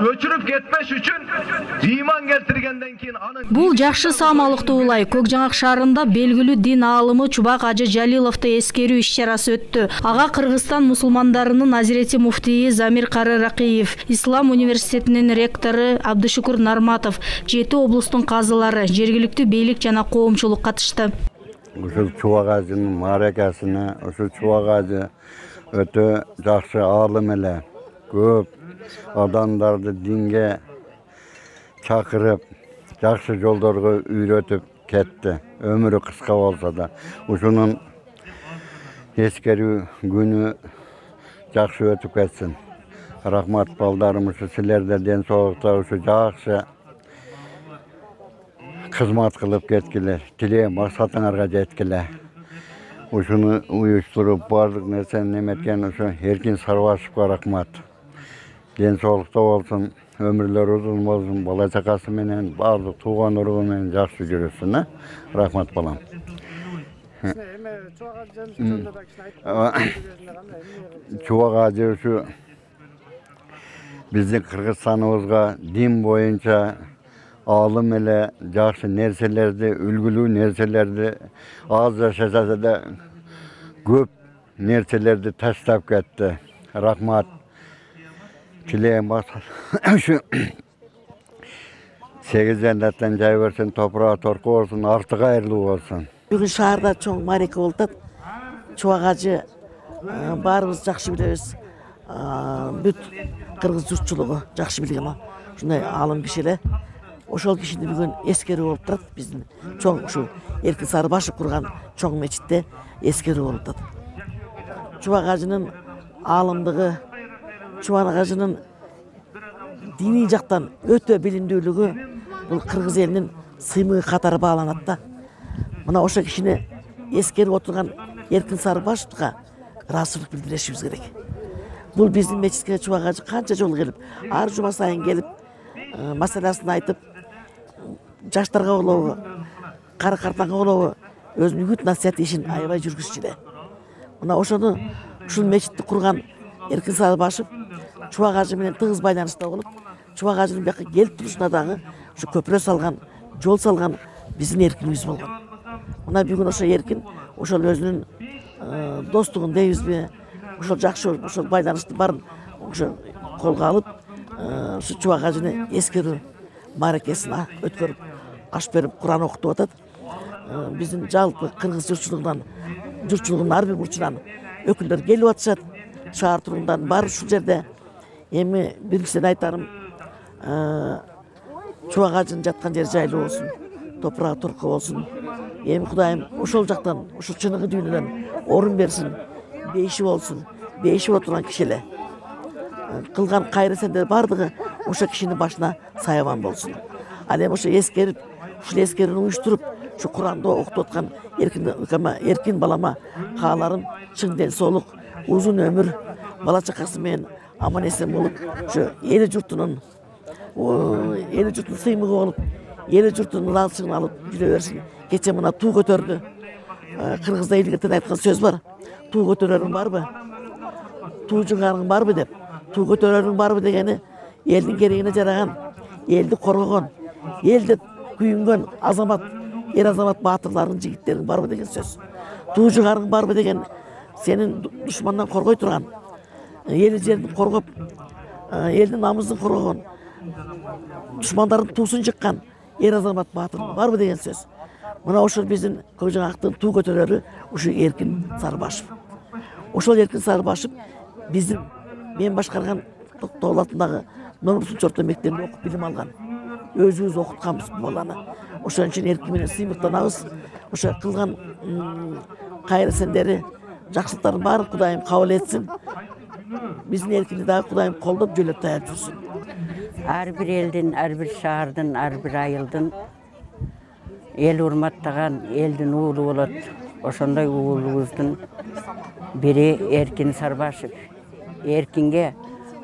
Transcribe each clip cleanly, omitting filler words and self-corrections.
Öçürüp ketmеш üçün iman keltirgenden keyin anın Бул жакшы саамалыктуу улай. Көкжаңак шаарында белгилүү дин аалымы Чубак Ажы Жалиловду эскерүү иш-чарасы өттү. Ага Кыргызстан мусулмандарынын Азирети муфтийи Замир Кары Ракиев, Ислам университетинин ректору Абдышукур Нарматов, 7 облустун казылары, жергиликтүү бийлик жана коомчулук катышты. Ушул Чубак Ажынын мааракасына, ушул Чубак Ажы өтө жакшы аалым эле. Көп адамдарды динге чакырып, жакшы жолдорго үйрөтүп кетти. Өмүрү кыска болсо да, ушунун эскерүү күнү жакшы өтүп кетсин. Рахмат балдарым, ушу силерде ден соолукта ушу жакшы кызмат кылып кеткиле, тилеген максатыңарга жеткиле. Ушуну уюштуруп, бардык нерсени неметкен ушу Эркин Сарбашевге рахмат. Ден соолукта болсун, өмүрлөрү узун болсун, бала чакасы менен, бардык тууган уругу менен жакшы жүрүсүн. Рахмат балам. Чубак Ажы ушу биздин Кыргызстаныбызга дин боюнча аалым эле жакшы нерселерди, үлгүлүү нерселерди аз жашаса да көп нерселерди таштап кетти. Рахмат. Тилеген максат ушу 8 жандаттан жай берсин, топурак торку болсун, арты кайырлуу болсун. Бүгүн шаарда чоң маареке болуп атат. Чубак Ажы баарыбыз жакшы билебиз. Бүт кыргыз журтчулугу жакшы билген ушундай аалым киши эле. Ошол кишини бүгүн эскерүү болуп турат. Биздин чоң ушу Эркин Сарбашев курган чоң мечитте эскерүү болуп атат. Чубак Ажынын аалымдыгы, Чубак Ажынын диний жактан өтө билимдүүлүгү бул кыргыз элинин сыймыгы катары бааланат да. Мына ошол кишини эскерип отурган Эркин Сарбашевга ыраазычылык билдиришибиз керек. Бул биздин мечитке Чубак Ажы канча жолу келип, ар жума сайын келип, маселасын айтып, жаштарга болобу, кары картаңга болобу, өзүнүн үгүт насихат ишин аябай жүргүзчү эле. Мына ошону ушул мечитти курган Эркин Сарбашев Чубак Ажы менен тыгыз байланышта болуп, Чубак Ажынын бияка келип турушуна дагы ушу көпүрө салган, жол салган биздин Эркинибиз болгон. Мына бүгүн ошо Эркин ошол өзүнүн достугун дейбизби, ошол жакшы ошол байланышты барын ошо колго алып, ушу Чубак Ажыны эскерүү мааракесин өткөрүп, аш берип, Куран окутуп атат. Биздин жалпы кыргыз журтчулугунун ар бир бурчунан өкүлдөр келип атышат. Шаар тургундарын баары ушул жерде. Эми биринчиден айтарым, Чубак Ажынын жаткан жери жайлуу болсун, топурагы турку болсун. Эми Кудайым ошол жактан, ушул чыныгы дүйнөдөн орун берсин, бейиши болсун, бейиши отурган киши эле. Кылган кайыр эсендер бардыгы ошо кишинин башына саябан болсун. Ал эми ошо эскерип, ушул эскерүүнү уюштуруп, ушу Куранды окутуп аткан Эркин балама кааларым чың ден соолук, узун өмүр, бала чакасы менен аман эсен болуп, ушу эли журтунун сыймыгы болуп, эли журтунун ыраазычылыгын алып жүрө берсин. Кече мына туу көтөрдү. Кыргызда илгертен айткан сөз бар. Туу көтөрөрүң барбы? Туу жыңарың барбы деп. Туу көтөрөрүң барбы дегени элдин керегине жараган, элди коргогон, элди күйүнгөн азамат, эр азамат баатырлардын, жигиттериң барбы деген сөз. Туу жыңарың барбы деген сенин душмандан коргой турган, эли жерди коргоп, элдин намысын коргогон, душмандардын туусун жыккан эр азамат баатыр барбы деген сөз. Мына ошол биздин Көкжаңактын туу көтөрөрү ушу Эркин Сарбашев. Ошол Эркин Сарбашев биздин мен башкарган Токтогул атындагы Номурсунч орто мектебинде окуп билим алган. Өзүбүз окутканбыз бул баланы. Ошон үчүн Эркин менен сыймыктанабыз. Ошо кылган кайыр эсендери, жакшылыктарын баарын Кудайым кабыл этсин. Биздин Эркинди дагы Кудайым колдоп, жөлөп таяп жүрсүн. Ар бир элдин, ар бир шаардын, ар бир айылдын эл урматтаган элдин уулу болот. Ошондой уулубуздун бири Эркин Сарбашев. Эркинге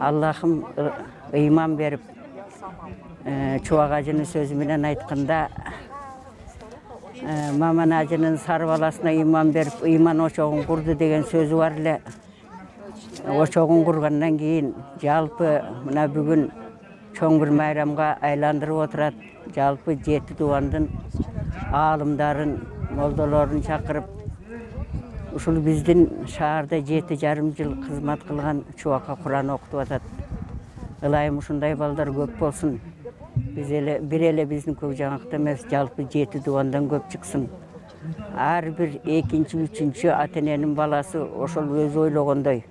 Аллахым ыйман берип, Чубак Ажынын сөзү менен айтканда, Маман Ажынын сары баласына ыйман берип, ыйман очогун курду деген сөзү бар эле. Очогун кургандан кийин жалпы мына бүгүн чоң bir майрамга айландырып отурат. Жалпы 7 дубандын алымдарын, молдолорун чакырып, ушул биздин шаарда 7,5 жыл кызмат кылган чубакка Куран окутуп атат. Ылайым ушундай балдар көп болсун. Биз бир эле биздин Көкжаңакта эмес, жалпы 7 дубандан көп чыксын. Ар бир экинчи, үчүнчү ата-эненин баласы ошол өзү ойлогондой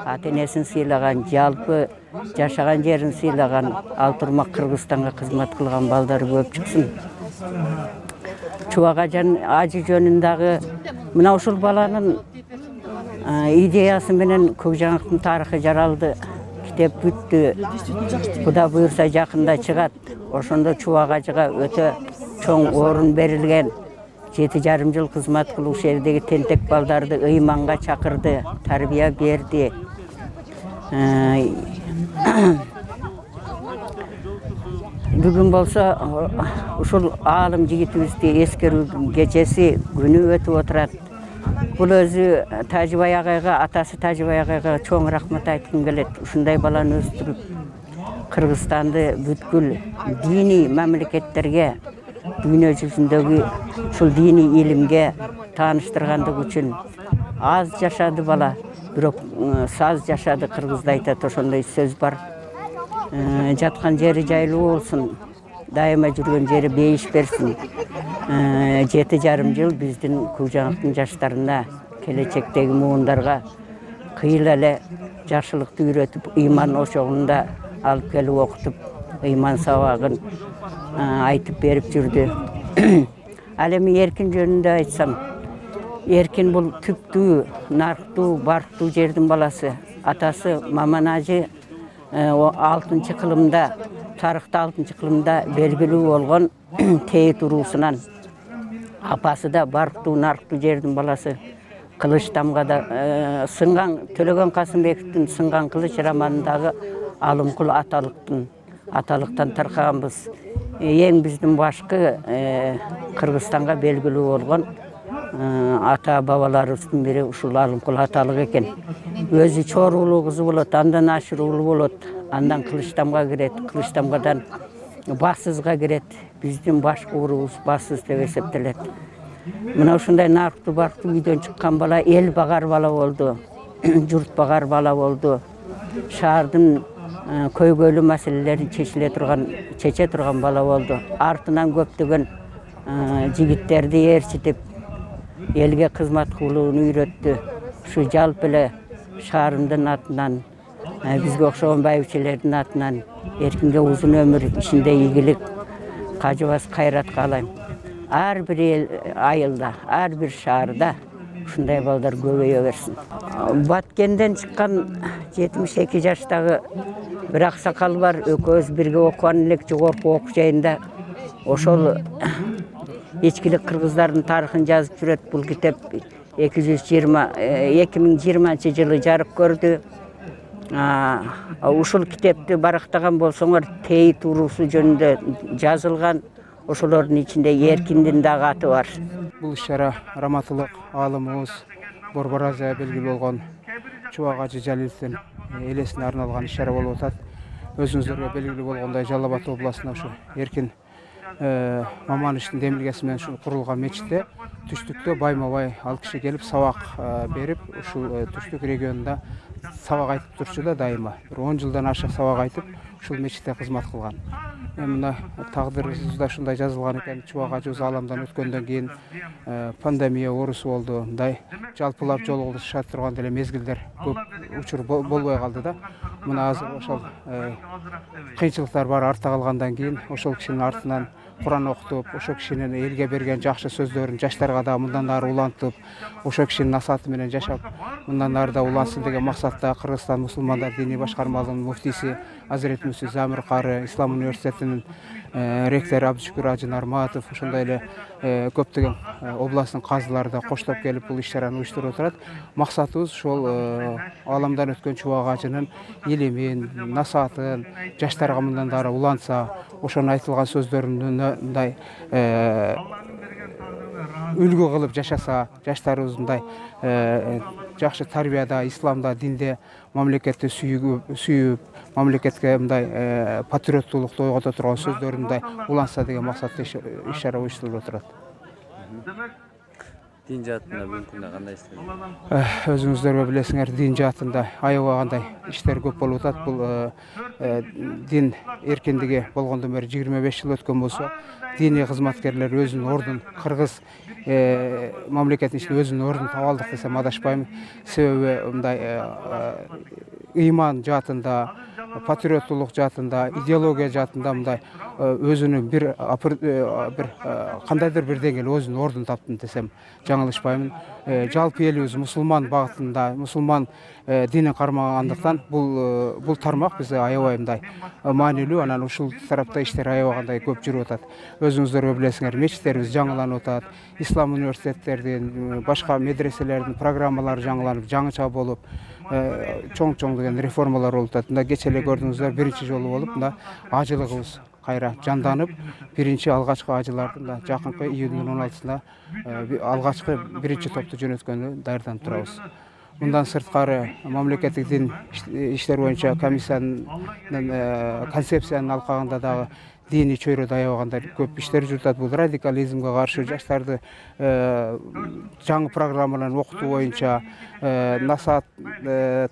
ата-энесин сыйлаган, жалпы жашаган жерин сыйлаган, ал турмак Кыргызстанга кызмат кылган балдар көп чыксын. Чубак ажы жөнүндөгү мына ушул баланын идеясы менен Көкжаңактын тарыхы жаралды. Китеп бүттү. Куда буюрса жакында чыгат. Ошондо чубак ажыга өтө чоң орун берилген. 7,5 жыл кызмат кылуу жердеги тентек балдарды ыйманга чакырды, тарбия берди. Бүгүн болсо ушул аалым жигитибизди эскерүү кечеси күнү өтүп отурат. Бул өзү Тажыбай агайга, атасы Тажыбай агайга чоң рахмат айткым келет. Ушундай баланы өстүрүп, Кыргызстанды бүткүл диний мамлекеттерге, дүйнө жүзүндөгү ушул диний илимге тааныштыргандыгы үчүн. Аз жашады бала, бирок саз жашады, кыргызда айтат, ошондой сөз бар. Жаткан жери жайлуу болсун, дайыма жүргөн жери бейиш берсин. 7,5 жыл биздин Көкжаңактын жаштарына, келечектеги муундарга кыйла эле жакшылыкты үйрөтүп, ыйман ошогунда алып келип окутуп, ыйман сабагын айтып берип жүрдү. Ал эми Эркин жөнүндө айтсам, Эркин бул түптүү, нарктуу, барктуу жердин баласы. Атасы Маман ажы 6 кылымда, тарыхта 6 кылымда белгилүү болгон Тейит уруусунан. Апасы да барктуу, нарктуу жердин баласы. Кылыч тамгада сынган, Төлөгөн Касымбековдун Сынган кылыч романындагы Алымкул аталыктан таркаганбыз. Эң биздин башкы Кыргызстанга белгилүү болгон ата бабаларыбыздын бири ушул Алымкул аталык экен. Өзү чоруулуу кызы болот, андан ашыруулуу болот, андан Кылычтамга кирет, Кылычтамгадан Бассызга кирет. Биздин башкы уруубуз Бассыз деп эсептелет. Мына ушундай нарктуу, барктуу үйдөн чыккан бала эл багар бала болду, журт багар бала болду. Шаардын көйгөйлүү маселелерин чече турган бала болду. Артынан көптөгөн жигиттерди ээрчитип, элге кызмат кылууну үйрөттү. Ушу жалпы эле шаарымдын атынан, бизге окшогон байбичелердин атынан Эркинге узун өмүр, ишинде ийгилик, кажыбас кайрат каалайм. Ар бир айылда, ар бир шаарда ушундай балдар көбөйө берсин. Баткенден чыккан 72 жаштагы бир аксакал бар, экөөбүз бирге окуган элек жогорку окуу жайында. Ошол Ичкилик кыргыздардын тарыхын жазып жүрөт. Бул китеп 2020 жылы жарык көрдү. Ушул китепти барактаган болсоңор, Тейит уруусу жөнүндө жазылган. Ошолордун ичинде Эркиндин дагы аты бар. Бул иш-чара раматылык аалымыбыз Борборазия белгилүү болгон Чубак ажы Жалиловдун элесине арналган иш-чара болуп атат. Өзүңүздөргө белгилүү болгондой Жалал Абад областында ушу Эркин Мамановичтин демилгеси менен ушу курулган мечитте түштүктө байма-бай ал киши келип сабак берип, ушул түштүк регионунда сабак айтып турчу да дайыма. 10 жылдан ашык сабак айтып, ушул мечитте кызмат кылган. Мына тагдырыбызда ушундай жазылган экен. Чубак ажыбыз ааламдан өткөндөн кийин пандемия оорусу болду. Мындай жалпылап жолугуша турган деле мезгилдер көп учур болбой калды да. Мына азыр ошол кыйынчылыктар бар артта калгандан кийин ошол кишинин артынан Куран окутуп, ошол кишинин элге берген жакшы сөздөрүн жаштарга да мындан ары улантып, ошол кишинин насааты менен жашап, мындан ары да улансын деген максатта Кыргызстан мусулмандар диний башкармалыгынын муфтийси Азирет Муси Замир кары, Ислам университетинин ректору Абдышүкүр Ажы Нарматов, ошондой эле көптөгөн областтын казылары да коштоп келип бул иш-чараны уюштуруп турат. Максатыбыз ошол ааламдан өткөн Чубак ажынын илимин, насаатын жаштарга мындан ары улантса, ошонун айтылган сөздөрүн мындай үлгү кылып жашаса, жаштарыбыз мындай жакшы тарбияда, исламда, динде, мамлекетти сүйүп, мамлекетке мындай патриоттуулукту ойгото турган сөздөрүн мындай уланса деген максатта иш-чара уюштурулуп отурат. Дин жаатында бүгүнкү күндө кандай иштер? Өзүңүздөр билесиңер, дин жаатында аябагандай иштер көп болуп атат. Бул дин эркиндиги болгондон бери 25 жыл өткөн болсо, диний кызматкерлер өзүнүн ордун, кыргыз мамлекетинин ичинде өзүнүн ордун таап алдык десем адашпайм. Себеби мындай ыйман жаатында, патриоттуулук жаатында, идеология жаатында мындай өзүнүн бир кандайдыр бир деңгээлде өзүнүн ордун таптым десем жаңылышпаймын. Жалпы элибиз мусулман багытында, мусулман динин кармагандыктан бул тармак бизге аябай мындай маанилүү, анан ушул тарапта иштер аябагандай көп жүрүп атат. Өзүңүздөр билесиңер, мечиттерибиз жаңыланып атат, ислам университеттердин, башка медреселердин программалары жаңыланып, жаңыча болуп, чоң деген реформалар болуп атат. Мында кече эле көрдүңүздөр, биринчи жолу болуп, мында ажылыгыбыз кайра жанданып, биринчи алгачкы ажыларды мында жакынкы июндун 16-сында алгачкы биринчи топту жөнөткөнгө даярданып турабыз. Мындан сырткары мамлекеттик дин иштер боюнча комиссиянын концепциянын алкагында дагы дини чөйрөдө аябагандай көп иштер жүрүп атат. Бул радикализмге каршы жаштарды жаңы программаларын окутуу боюнча, насаат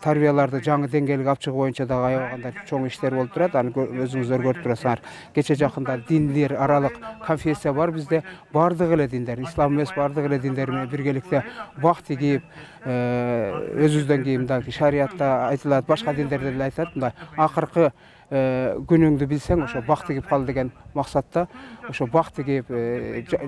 тарбияларды жаңы деңгээлге алып чыгуу боюнча дагы аябагандай чоң иштер болуп турат. Аны өзүңүздөр көрүп турасыңар. Кече жакында диндер аралык конфессия бар бизде. Бардык эле диндер, ислам эмес бардык эле диндер менен биргеликте бак тигип, өзүбүздөн кийин мындай шариятта айтылат, башка диндерде деле айтат, мындай акыркы күнүңдү билсең ошо бак тигип кал деген максатта ошо бак тигип,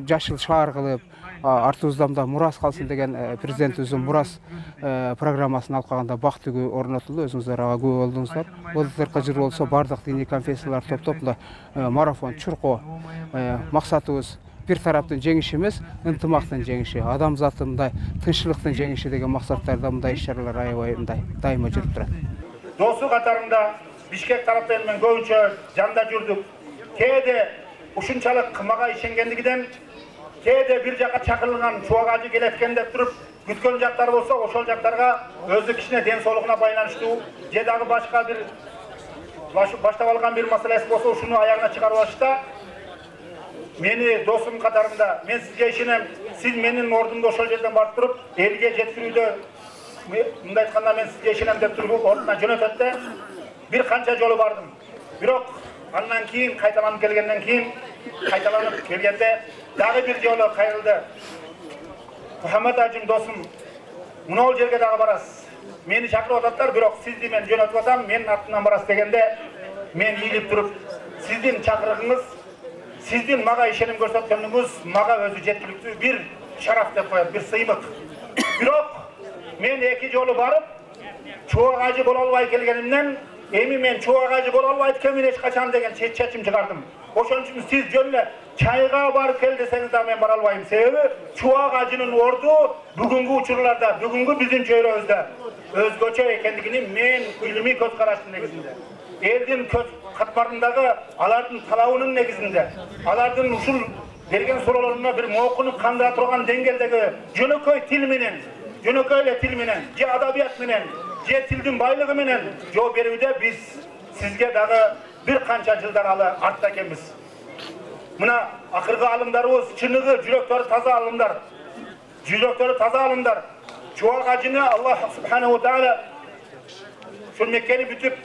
жашыл шаар кылып, артыбызда мында мурас калсын деген президентибиздин мурас программасынын алкагында бак тигүү орнотулду. Өзүңүздөр ага күбө болдуңуздар. Былтыркы жыл болсо бардык диний конфессиялар топтоп мында марафон чуркоо, максатыбыз бир тараптын жеңиши эмес, ынтымактын жеңиши, адамзаттын мындай тынччылыктын жеңиши деген максаттарда мындай иш-чаралар аябай мындай дайыма жүрүп турат. Досу катарында Бишкек тараптан мен көбүнчө жанда жүрдүк. Кээде ушунчалык мага ишенгендигинен, кээде бир жака чакырылган Чубак ажы келеткен деп туруп, күткөн жактар болсо, ошол жактарга өзү кичине ден соолугуна байланыштуу же дагы башка бир баштап алган бир маселеси болсо, ушуну аягына чыгарып алышта, мени досум катарында, мен сизге ишенем, сиз менин ордумда ошол жерден барып туруп, элге жеткирүүдө, мындай айтканда мен сизге ишенем деп туруп, ордуна жөнөтөт да, bir kança жолу бардым. Бирок андан кийин кайталанып келгенден кийин, кайталанып келгенде дагы бир жолу кайрылды. Мухаммад ажым досум, мынау жерге дагы барасыз. Мени чакырып ататтар, бирок сизди мен жөнөтүп атам, менин артымдан барасыз дегенде, мен ийилип туруп, сиздин чакырыгыңыз, сиздин мага ишеним көрсөткөнүңүз мага өзү жеткиликтүү бир шараф деп коет, бир сыймык. Бирок мен эки жолу барып, Чубак ажы боло албай келгенимден эми мен Чубак ажы боло албайт экенмин эч качан деген чечим чыгардым. Ошон үчүн сиз жөн эле чайга барып кел десеңиз да мен бара албайм. Себеби Чубак ажынын орду бүгүнкү учурларда, бүгүнкү биздин чөйрөбүздө өзгөчө экендигини мен илимий көз караштын негизинде, элдин көз катмарындагы алардын талабынын негизинде, алардын ушул берген суроолоруна бир моокунуп кандыра турган деңгээлдеги жөнөкөй тил менен, жөнөкөй эле тил менен, же адабият менен, же тилдин байлыгы менен жооп берүүдө биз сизге дагы бир канча жылдар алы артта экенбиз. Мына акыркы алымдарыбыз чыныгы жүрөктөрү таза алымдар. Жүрөктөрү таза алымдар. Чубак ажыны Аллах субханаху ва таала ушул Меккени бүтүп,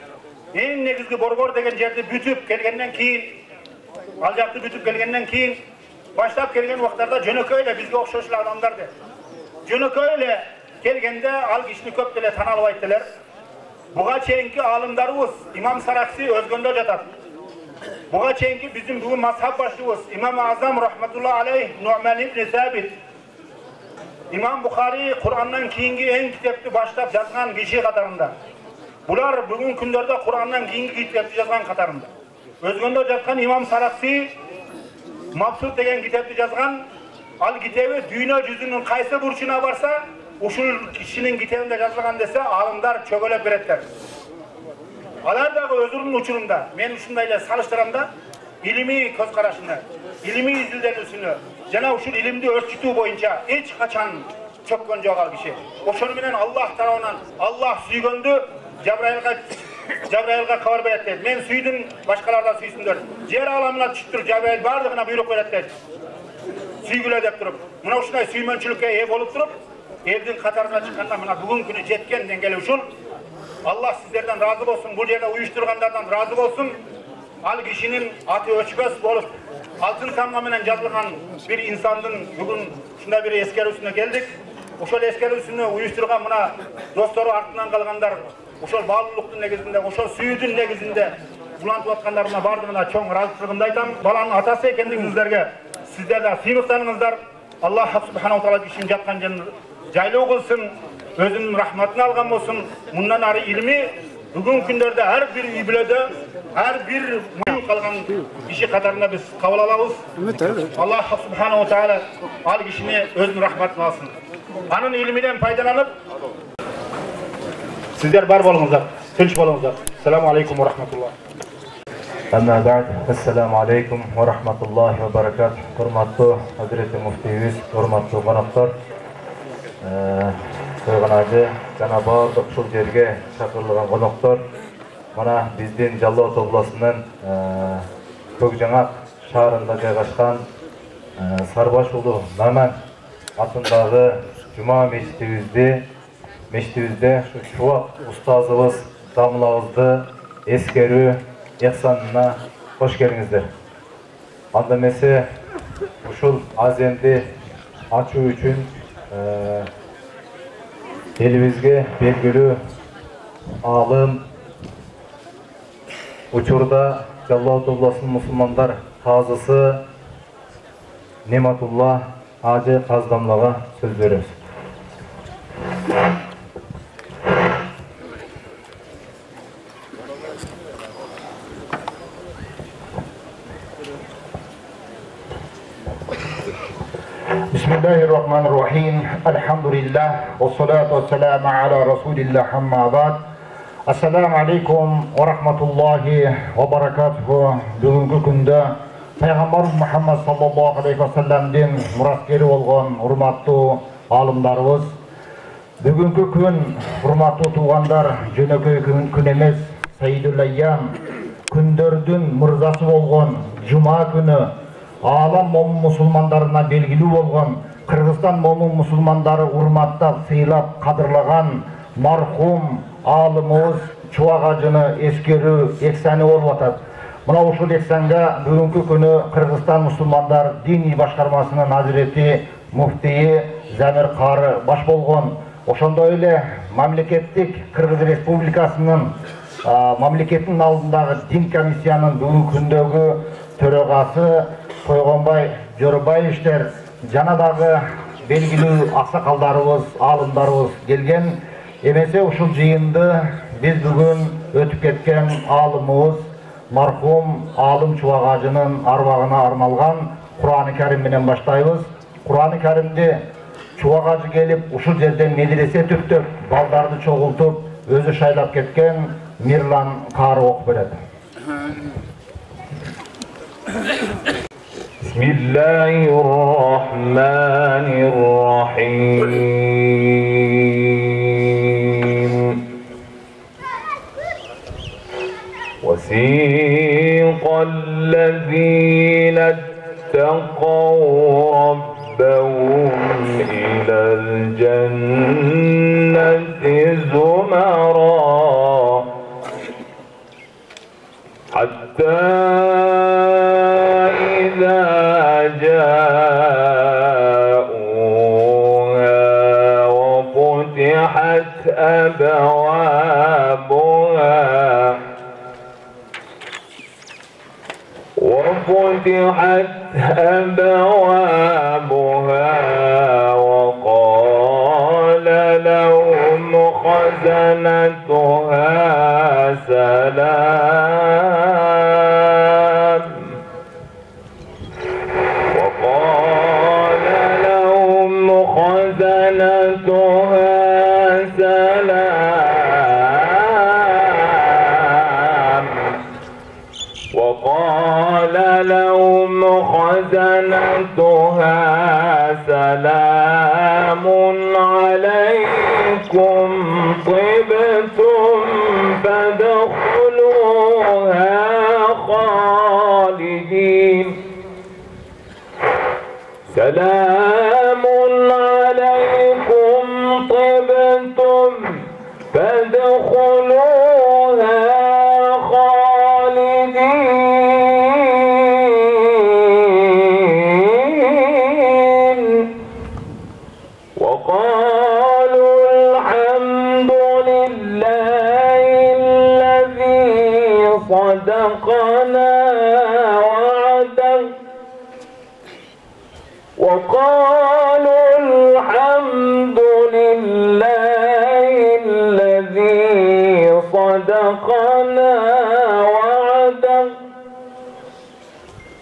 эң негизги борбор деген жерди бүтүп келгенден кийин, ал жакты бүтүп келгенден кийин баштап келген убактарда жөнөкөй эле бизге окшош эле адамдар. Жөнөкөй эле келгенде ал кишини көп деле тана албайт делер. Буга чейинки алымдарыбыз имам Саракси өзгөндө жатат. Буга чейинки биздин бүгүн мазхаб башчыбыз имам Азам рахматуллах алейх Нуъман ибн Сабит, имам Бухари Курандан кийинки эң китепти баштап жазган киши катарында. Булар бүгүн күндөрдө Курандан кийинки китепти жазган катарында. Өзгөндө жаткан имам Саракси Мабсут деген китепти жазган. Ал китеби дүйнө жүзүнүн кайсы бурчуна барса, ушул кишинин китебинде жазылган десе, алымдар чөгөлөп береттер. Алар дагы өзүнүн учурунда, мен ушундай эле салыштырам да, илимий көз карашына, илимий изилденүүсүнө, жана ушул илимди өрчүтүү боюнча эч качан çökkön jogal kişi. Oşonu menen Allah tarafından Allah süygöndü Cebrail'ga kabar beretdi. Men süydüm, başkalardan süysünler. Yer alamına düşüptür Cebrail bardığına buyruk beretdi. Süygüle dep turup, mına uşunday süymönçülükке eye bolup turup, eldin katarına çıkkanda mına bugün günü jetken dengeli uşun. Allah sizlerden razı olsun, bu yerde uyuşturganlardan razı olsun. Al kişinin atı öçmez bolup, altın tamga menen yazılgan bir insandın bugün şunda bir eskerüsüne geldik. Oşol eskerüsüne uyuşturgan mına dostları artından kalganlar, oşol bağlılıktın negizinde, oşol süydün negizinde bulantıp atkanlarına bardığına çoğun razılığımda aytam. Balanın atası ekendinizlerge sizler de sıyıqsanыңızдар. Allah subhanahu ta'ala kişinin jatkan jerini jaylуу kılsın, özünün rahmatını algan olsun. Bundan arı ilmi bugün günlerde her bir üylöde, her bir mühim kalgan kişi katarında biz kabul alabız. Allah subhanahu ta'ala al kişini özünün rahmatını alsın. Anın ilmiden faydalanıp sizler bar bolunuzlar, tinç bolunuzlar. Selamun aleyküm ve rahmetullah. Amma ba'd. Assalamu alaikum wa rahmatullahi wa barakatuh. Hurmatlı Hazreti Muftimiz, hurmatlı konaklar. Toyğanacı jana bardıq şul жерге çakırılgan konaklar. Mana bizdin Жалал обласынын Көкжаңак шаарында жайгашкан Сарбаш уулу Наман атындагы Жума мечитибизде Чубак устазыбыз дамылабызды эскерүү ihsanına hoş geldiğinizdir. Anda mese uşul azemdi açуу üçün elibizge belgili alım uçurda Жалал обласынын musulmanlar kazısı Nematullah Hacı Kazdamlığa söz veriyoruz. Bismillahirrahmanirrahim. Elhamdülillah. Ve salatu ve selamu ala Resulillah amma ba'd. Assalamu alaikum ve rahmatullahi ve barakatuhu. Bugünkü günde Peygamber Muhammed sallallahu aleyhi ve sellem'den muratkeri olgan hurmatlı alımlarımız. Bugünkü gün hurmatlı tuğanlar jönököy gün emes Sayyidul Ayyam kündördün mırzası olgan Cuma günü Alam momun musulmanlarına belgili olgan Kırgızstan momun musulmanları urmattap, sıylap, kadırlagan marhum alımız Çubak Hacı'nı eskerүү ekseni olup atat. Mına uşul eksenge bugünkü günü Kırgızstan musulmanlar dini başkarmasının Hazreti Muftiyi Zamir Karı baş bolgon. Oşonda öyle mamleketlik Kırgız Respublikasının mamleketin aldığındaki din komissiyanın bugünkü gündögü төрөгасы Toyğonbay Жорубаевичтер жана дагы белгилүү аксакалдарыбыз, алымдарыбыз келген. Эмесе ушул жыйынды биz бүгүн өтүп кеткен алымыбыз мархум алым Чубак Hacı'нын арбагына арналган Кур'ан-ы Карим менен баштайбыз. Кур'ан-ы Каримди Чубак Hacı келип ушул жерден медресе түптөп, балдарды чогултуп, өзү шайлап кеткен Мирлан Кары окуп берет. Bismillahirrahmanirrahim. وَسِيقَ الَّذِينَ اتَّقَوْا رَبَّهُمْ إِلَى الْجَنَّةِ زُمَرًا حَتَّى وفتحت أبوابها وقال لهم خزنتها سلام وقال لهم خزنتها سلام وقال لهم خزنتها سلام عليكم طبتم فادخلوها خالدين سلام عليكم طبتم فادخلوها خالدين وقالوا الحمد لله الذي صدقنا وعده وقالوا الحمد لله الذي صدقنا وعده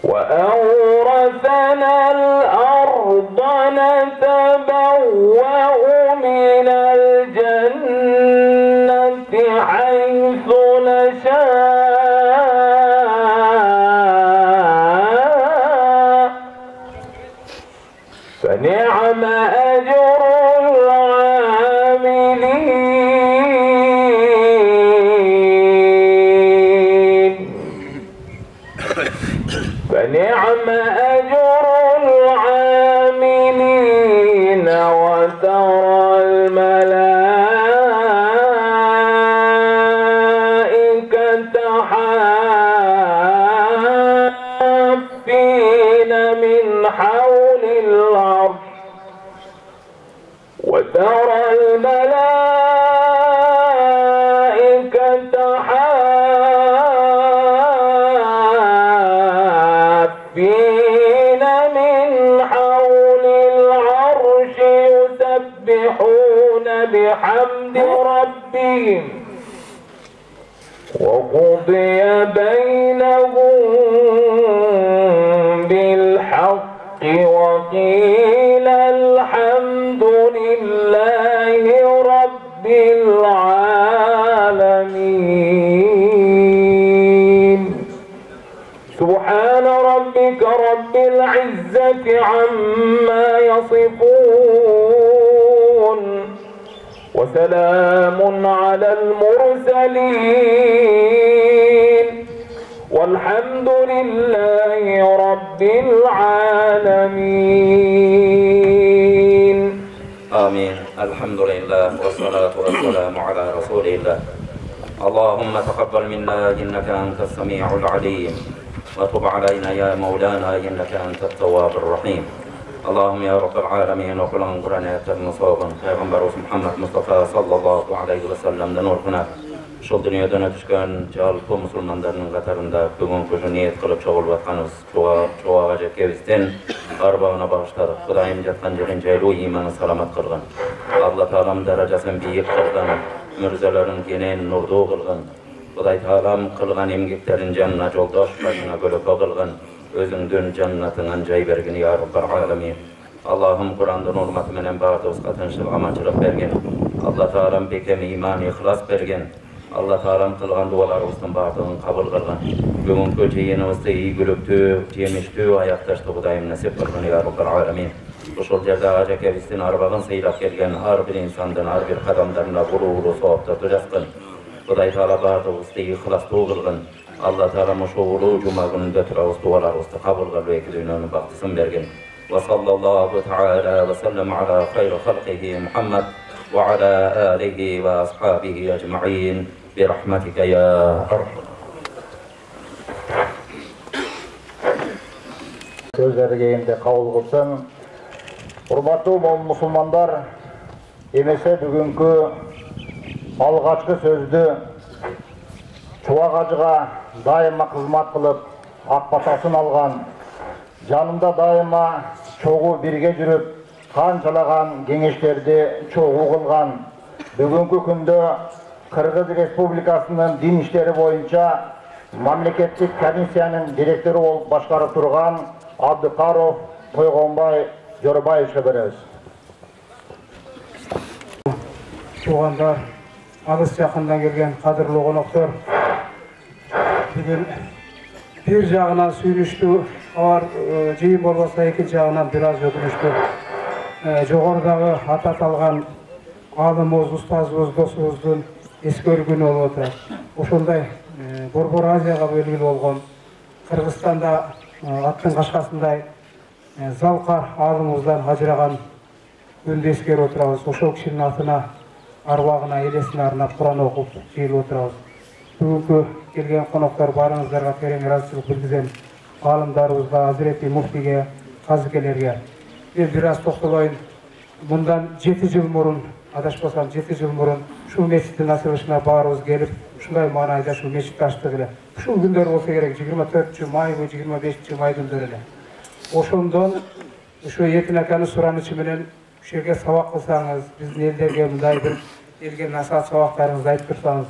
وأورثنا الأرض نتبوأ من الجنة حيث نشاء فنعم أجر العاملين فنعم أجر العاملين وترى الملائكة حافين من حول العرش وترى الملائكة حافين من حول العرش يسبحون بحمد ربهم وقضي بينهم بالحق وقيل الحمد لله رب العالمين سبحان ربك رب العزة عما يصفون وسلام على المرسلين والحمد لله رب العالمين آمين. الحمد لله والصلاة والسلام على رسول الله. اللهم تقبل منا إنك أنت السميع العليم وتب علينا يا مولانا إنك أنت التواب الرحيم. اللهم يا رب العالمين وكلن قرآن المصابن Peygamber Muhammed Mustafa sallallahu aleyhi ve sellem'den orkuna şol dünyadan ötüşkön çalpı musulmanlarının qatarında bugün köşü niyet kılıp çoğul vatkanız çoğa acep kevizden arbağına bağışladık. Kudayım jatkan jerin jaylu imanı salamat kılgın. Allah Ta'alam derecesini biyik kılgın. Mürzelerin genen nurdu kılgın. Kuday Ta'alam kılgın emgeklerin canına joldaş başına gölöpe kılgın. Özündün cennetinden cay bergin ya Rabbal Alamin. Allah'ım Kur'an'dan hurmatı menen bağırdığı katınçlık amaçlık bergin. Allah Ta'alam bekem iman ihlas bergin. Allah Ta'alam kılgan dualarımızdan bağırdığını kabul kılgın. Bugün köçe yenimizde iyi gülüptü, yemiştü, ayaktaştı Kudayım nasip kılgın ya Rabbal Alamin. Bu şol yerde ağaca kevistin arbağın seylap gelgen har bir insandan har bir kadamlarına gururu soğupta tücaskın. Kuday Ta'ala bağırdığımızda ihlas tuğulgın. Allah Ta'ala muşuğulu cuma gününde türavuz dualarımızda kabul kılgın ve ekidüğünün baktısın bergin. Ve sallallahu ta'ala ve sellem ala khayru halqihi Muhammed ve ala alihi ve ashabihi ecma'in bi rahmetike ya Erham. Sözleri keyinde kabul kılsın. Hurmatlı musulmanlar, emese bugünkü algaçkı sözdü Çuvaak Hacı'ga daima hizmet kılıp akbatasın algan, janında daima çoğu birge жүрüp kançalagan kеңештерди çoğu kılgan, bugünkü күндө Kırgız Respublikasının din işleri boyunca Mamleketlik Komissiyanın direktörü olup başkarıp turgan Abdükarov Toygonbay Jorbayev'e berебиз. Туғандар, алыс жақындан келген қадірлі қонақтар, бүгін bir жағынан сүйінішті, жиын болбаса екінші жағынан біраз өкінішті. жогорудагы аты аталган алымыбыз, устазыбыз, досубуздун эскерүү күнү болуп отурат. Ошондой Борбор Азияга белгилүү болгон Кыргызстанда аттын кашкасындай залкар алымыбыздан ажыраган күндү эскерип отурабыз. Ошол кишинин атына, арбагына, элесине арнап Куран окуп жыйылып отурабыз. Бүгүнкү келген коноктор баарыңыздарга терең ыраазычылык билдирген алымдарыбызга, Азирети муфтийге, казыкелерге мен бир аз токтолоюн. Мындан 7 жыл мурун, адашпасам 7 жыл мурун ушул мечиттин ачылышына баарыбыз келип, ушундай маанайда ушул мечитти ачтык эле. Ушул күндөр болсо керек, 24-майбы, 25-май күндөрү эле. Ошондон ушу Эркин аканын суранычы менен ушул жерге сабак кылсаңыз, биздин элдерге мындай бир элге насаат сабактарыңызды айтып турсаңыз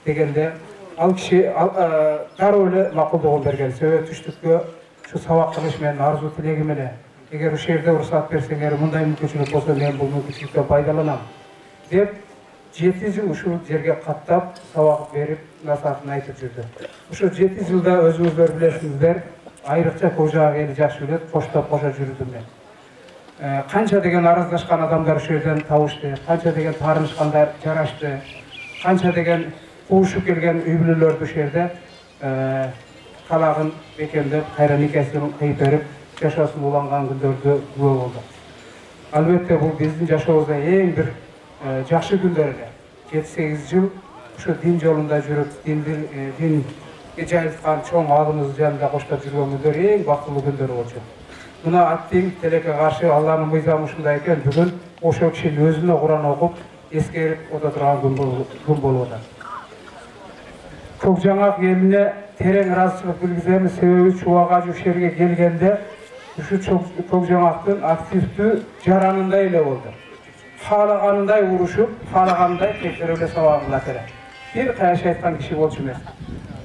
дегенде, ал киши дароо эле макулдугун берген. Себеби түштүккө ушу сабак кылыш менен арзуу тилегим эле. Эгер ушул жерде уруксат берсеңер, мындай мүмкүнчүлүк болсо мен бул мүмкүнчүлүктөн пайдаланам деп 7 жыл ушул жерге каттап сабак берип насаатын айтып жүрдү. Ушул 7 жылда өзүңүздөр билесиңиздер, айрыкча Кожак эли жакшы билет, коштоп кошо жүрдүм мен. Канча деген араздашкан адамдар ушул жерден табышты, канча деген таарынышкандар жарашты, канча деген куушуп келген үй бүлөлөрдү ушул жерде талагын бекемдеп, кайра никесин кыйып берип, жашоосун уланган күндөрдү күбө болду. Албетте бул биздин жашообузда эң бир жакшы күндөр эле. 7-8 жыл ушу дин жолунда жүрүп, динге жайылткан чоң алымыбыз жанында коштоп жүргөн күндөр эң бактылуу күндөр болчу. Мына аттың тилекке каршы Алланын мыйзамы ушундай экен, бүгүн ошол кишинин өзүнө Куран окуп, эскерип ото турган күн болуп атат. Көкжаңак элине терең ыраазычылык билгиземиз, себеби Чубак ажы ушул жерге келгенде ушу Көкжаңактын активдүү жаранындай эле болду. Каалаганындай урушуп, каалаганындай текшерип эле сабагын кылат эле. Бир кайшы айткан киши болчу эмес.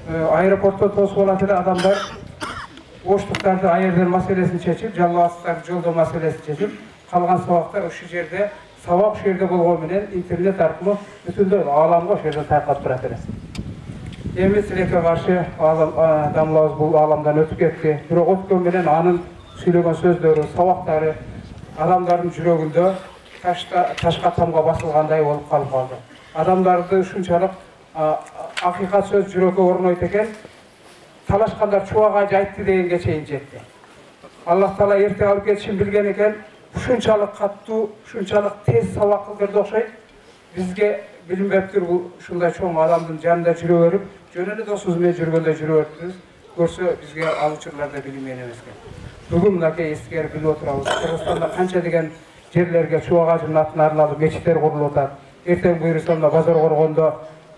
Аэропортто тосуп алат эле адамдар, боштуктарды аердер маселесин чечип, жалгабастыктарды жолдоо маселесин чечип, калган сабактар ушул жерде, сабак ушул жерде болгон менен интернет аркылуу бүтүндөй ааламга ушул жерден таркап турат эле. Эми тилекке каршы дамлабыз бул ааламдан өтүп кетти. Бирок өткөн менен анын сүйлөгөн сөздөрү, сабактары адамдардын жүрөгүндө ташка тамга басылгандай болуп калып калды. Адамдарды ушунчалык акыйкат сөз жүрөккө орнойт экен, талашкандар Чубак ажы айтты дегенге чейин жетти. Аллах Таала эрте алып кетишин билген экен, ушунчалык каттуу, ушунчалык тез сабак кылдырды окшойт. Бизге билинбептир бул ушундай чоң адамдын жанында жүрө берип, жөн эле досубуз менен жүргөндө жүрө бериптиз. Көрсө бизге ал учурларда билинген эмес экен. Бүгүн мынакей эскерип билип отурабыз. Кыргызстанда канча деген жерлерге Чубак ажынын атына арналып мечиттер курулуп атат. Эртең буйрусам базар коргондо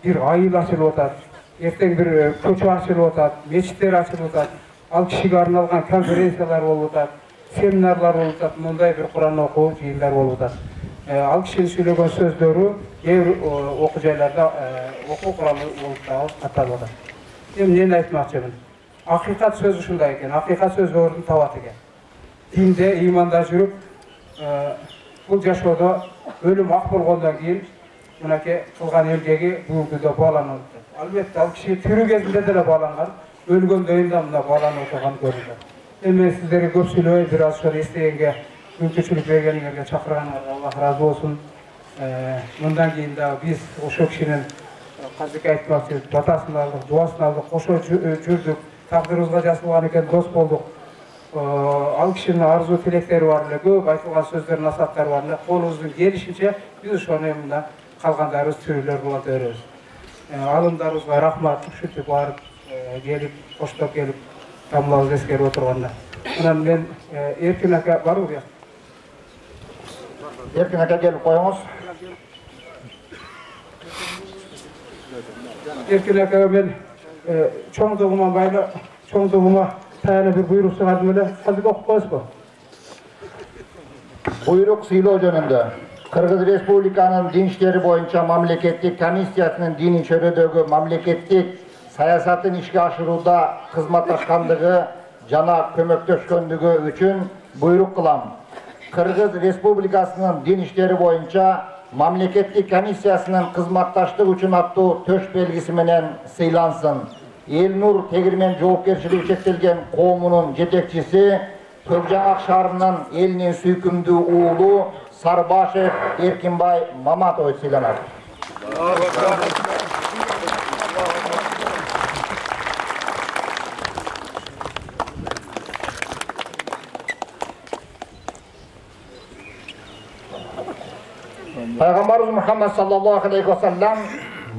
бир айыл ачылып атат. Эртең бир көчө ачылып атат, мечиттер ачылып атат. Ал кишиге арналган конференциялар болуп атат, семинарлар болуп атат, мындай бир Куран окуу жыйындар болуп атат. Ал кишинин сүйлөгөн сөздөрү окуу жайларда окуу курамы болуп аталып атат. Эми эмне айтмакчымын? Акыйкат сөз ушундай экен, акыйкат сөз ордун табат экен. Динде, ыйманда жүрүп, бул жашоодо өлүм ак болгондон кийин мынакей кылган эмгеги бүгүнкүдө бааланып атат. Албетте ал киши тирүү кезинде деле бааланган, өлгөндөн да мына бааланып отурган көрүнөт. Эми сиздерге көп сүйлөбөй, бир аз ошону эстегенге, мүмкүнчүлүк бергениңерге чакырганыңарга Аллах ыраазы болсун. Мындан кийин да биз ошол кишинин казык айтмакчы батасын алдык, дубасын алдык, кошо жүрдүк, тагдырыбызга жазылган экен, дос болдук. Ал кишинин арзуу тилектери бар эле, көп айтылган сөздөр, насааттар бар эле. Колубуздун келишинче биз ошону мында калгандарыбыз тирүүлөр кылып беребиз. Алымдарыбызга рахмат, ушинтип барып келип, коштоп келип, дамлабызды эскерип отурганда. Анан мен Эркин ака барбы буяк? Эркин ака келип коюңуз. Эркин акага мен чоңдугума байлы, чоңдугума таянып бир буйрук чыгардым эле. Азыр окуп коесузбу? Буйрук сыйлоо жөнүндө Кыргыз Республиканын Дин иштери боюнча мамлекеттик комиссиясынын дини чөйрөдөгү мамлекеттик саясатын ишке ашырууда кызматташкандыгы жана көмөктөшкөндүгү үчүн буйрук кылам. Кыргыз Республикасынын Дин иштери боюнча мамлекеттик комиссиясынын кызматташтык үчүн аттуу төш белгиси менен сыйлансын. Элнур Тегирмен жоопкерчилиги чектелген коомунун жетекчиси Көкжаңак шаарынын элинин сүйкүмдүү уулу Сарбашев Эркинбай Маматович сыйланат. Peygamberimiz Muhammed sallallahu aleyhi ve sellem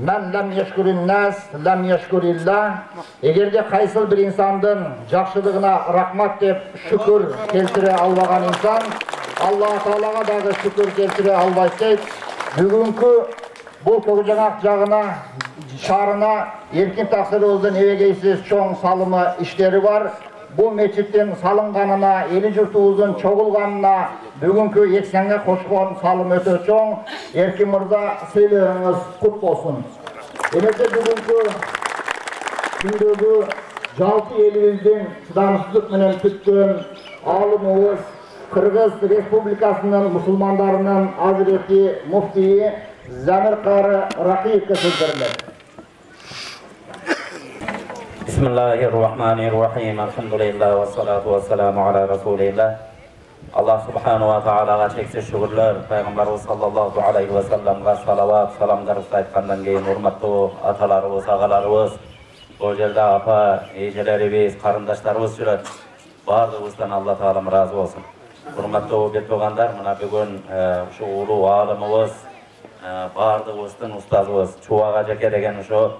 "Men lem yeşkurin nas, lem yeşkurillah." Egerde kaysıl bir insandın jakşılığına rahmat dep şükür keltire albagan insan Allah Taalaga dagı şükür keltire albaysa, bugünkü bu Kökjаңак jagına şaarına erkin taksiribizin ebegeysiz çoğ salımı işleri var. Bu meçittin salınganına, eli jurtubuzun çoğulganına, bugünkü eksenge koşkon salım ötö çoğ. Erkin Mırza söyleyiniz kut bolsun. Emekte bugünkü kündögü jalpı elibizin çıdanışsızlık menen tütkön alımыбыз Kırgız Respublikasının musulmanlarının Hazreti Muftiyi Zamir Qarı Raqiyev'e söz verilir. Bismillahirrahmanirrahim. Elhamdülillah ve salatu ve selamu ala Resulillah. Allah subhanahu ve ta'ala'ga çeksiz şükürler. Peygamberimiz sallallahu aleyhi ve sellem'ga salavat, salamlar saytkandan keyin hurmatlı atalarımız, ağalarımız, bu yerde apa, ejelerimiz, karındaşlarımız jüröt. Bardığımızdan Allah Ta'ala razı olsun. Hurmatlı betboğanlar, mına bugün şu ulu alımımız, bardığımızdan ustazımız, Çuvağa Jeke degen şu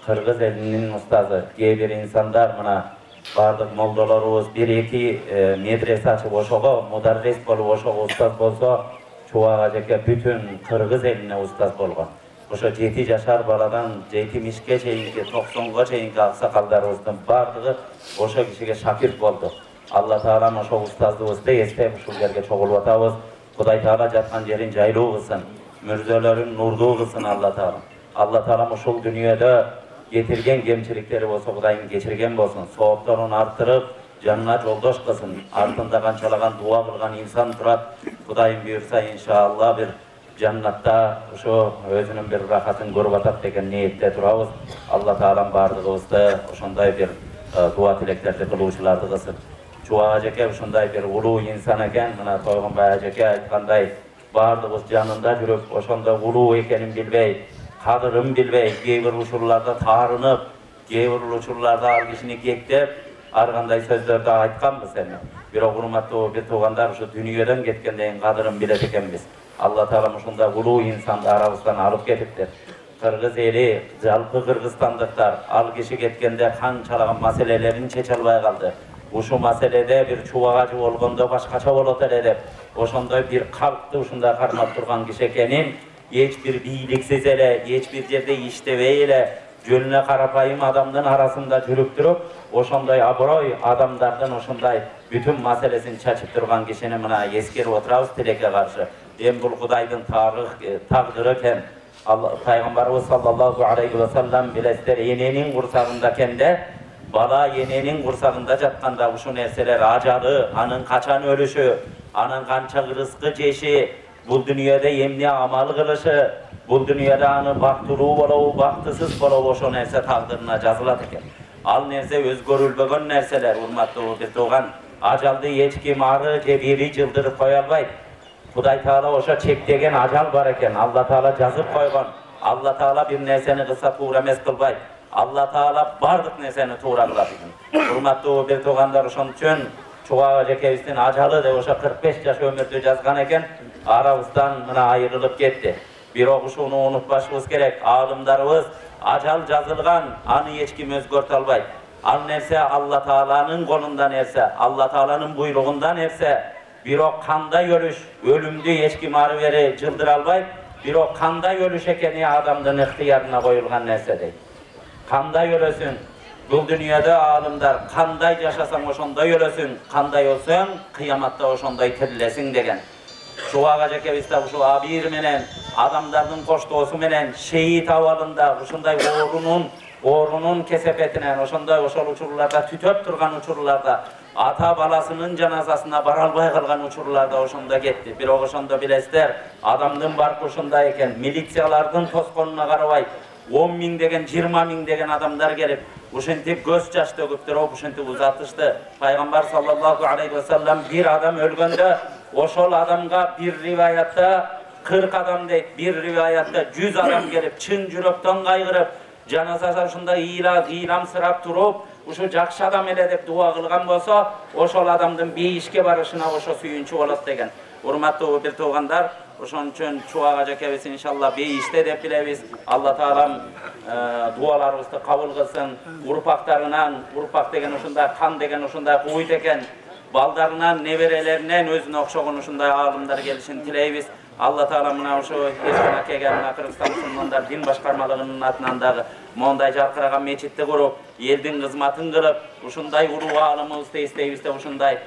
Kırgız elinin ustazı, bir insanlar mına bardık moldalarımız bir-iki medrese açıp oşoğa, mudarris bolup oşoğa ustaz bolsa, Çuvağa Jeke bütün Kırgız eline ustaz bolgan. Oşo 7 yaşar baladan 70'ge çeyinki, 90'ga çeyinki aksakallarımızdan bardığı oşo kişiге şakirt boldu. Allah Teala oşo ustazdığımızda estep şu yerge çoğulup atabız. Kuday Teala jatkan jerin jaylı kılsın, mürzelerin nurlu kılsın Allah Teala. Allah Teala oşol dünyada getirgen gemçilikleri olsa Kudayım geçirgen bolsun. Soğuklarını arttırıp canına yoldaş kılsın. Ardında kançalagan, dua kılgan insan turat. Kudayım buyursa inşallah bir jannatta şu özünün bir rahatın görüp atat degen niyette turabız. Allah Teala'nın bardığımızda oşonday bir dua tileklerdi kıluvçulardı kılsın. Çuvağa Jeke oşonday bir ulu insan eken, mına Toygunbay Jeke aytkanday bardığımız janında jürüp oşonda ulu ekenin bilbey, kadırın bilbey, geýbir uçurlarda tarınıp, geýbir uçurlarda algışını kektep, argандай sözlerde aytkanbız seni. Bir hurmatly bir togandar şu dünýeden ketkendeň kadırın bilet ekenmiz. Allah Teala şunda ulu insandı arabızdan alıp ketipdir. Kırgız eli, jalpı Kırgızstandyklar algışı ketkende kançalagan maselelerin çeçe albay kaldı. Uşu maselede bir çuvagacı bolgonda başkaça bolat ele dep, oşonda bir kalkты uşunda karmap turgan kişi ekenin, hiç bir biiliksiz ele, hiç bir yerde iştebey ele, jönüne karapayım adamdın arasında jürüp durup, oşonday abroy adamlardan oşonday bütün maselesini çaçıp turgan kişini mına eskeri oturabız tileke karşı. Hem bul Kudaydın taqdırı eken, Peygamberimiz sallallahu aleyhi ve sellem bilesler enenin kursağında kende, bala yenenin kursağında jatkanda uşu nerseler ajalı, anın kaçan ölüşü, anın kança rızkı jeşi, bu dünyada emni amalı kılışı, bu dünyada anı baktıruu bolup, baktısız bolup oşo nerse taqdırına жазılat eken. Al nerse özgörülbөгөн nerseler, hurmatly bir toğan, ajaldy hiç kim arı je biri jıldırıp koya albayt. Kuday Teala oşa çektegen ajal bar eken, Allah Teala жазıp koygan. Allah Teala bir nerseni kısa tuğra emes kılbayt. Allah Teala bardık nerseni tuğra kılat eken. Hurmatly bir toğanlar oşon üçün Çuvağa Jekebizden ajalı de oşa 45 yaş ömürde жазgan eken, arabızdan mına ayrılıp ketdi. Bir oğuşunu unutbaşımız gerek, alımlarımız ajal жазılgan, anı hiç kim özgörte albayt. Al nerse Allah Teala'nın kolunda nerse, Allah Teala'nın buyruğunda nerse, bir o kanday ölüş, ölümdü hiç kim arı veri jıldır albayt, bir o kanday ölüş ekeni adamdın ihtiyarına koyulgan nerse deydi. Kanday ölüsün, bu dünyada alımlar, kanday yaşasan oşonday ölüsün, kanday olsan, kıyamatta oşonday tirilesin degen. Çuvağa Jekebizde şu abir menen, adamların koştuğusu menen, şehit havalında, oşonday oğrunun kesepetinen, oşonday oşol uçurlarda, tütöp turgan uçurlarda, ata balasının janazasına baralbay kılgan uçurlarda oşonda gitti. Bir oşonda bilesler, adamdın barkı oşonda eken, militsiyalardın toskonuna karabay, 10 ming деген, 20 ming деген адамдар келip, ушентип көз жаш төгүптүр, ушентип узатышты. Пайгамбар саллаллаху алейхи ва саллям bir адам өлгөндө, ошол адамга bir rivayatта 40 adam deyт, bir rivayatта 100 adam келип, чын жүрөктөн кайгырып, жаназада ушундай ыйламсырап туруп, ушу жакшы адам эле деп дуа кылган болсо, ошол адамдын бейишке барышына ошо сүйүнчү болот деген. Урматтуу бир туугандар, ошон үчүн Чубак ажакебиз иншалла бейиште деп билебиз. Алла таалам дуаларыбызды кабыл кылсын. Урпактарынан, урпак деген ушундай, кан деген ушундай куйт экен. Балдарынан, неберелеринен өзүнө окшогон ушундай аалымдар келишин тилейбиз. Алла таала мына ушу Эркин акеге, мына Кыргызстан мусулмандар дин башкармалыгынын атынан дагы мондай жаркыраган мечитти куруп, элдин кызматын кылып, ушундай улуу аалымыбызды эстейбиз деп ушундай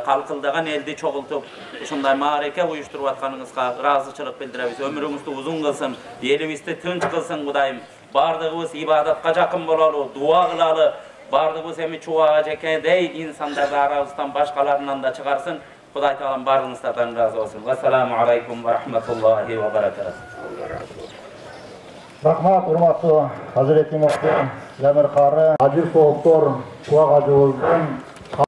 калкылдаган элди чогултуп, ушундай маареке уюштуруп атканыңызга ыраазычылык билдиребиз. Өмүрүңүздү узун кылсын, элибизди тынч кылсын Кудайым. Бардыгыбыз ибадатка жакын бололу, дуа кылалы. Бардыгыбыз эми Чубак ажакедей инсандарды арабыздан башкаларынан да чыгарсын. Кудай таалам барыңыздардан разы болсун. Ассаламу алейкум ва рахматуллахи ва баракатух. Рахмат, урматтуу Hazreti Mufti Замир кары, ажыр соолуктор Чубак ажыбыздын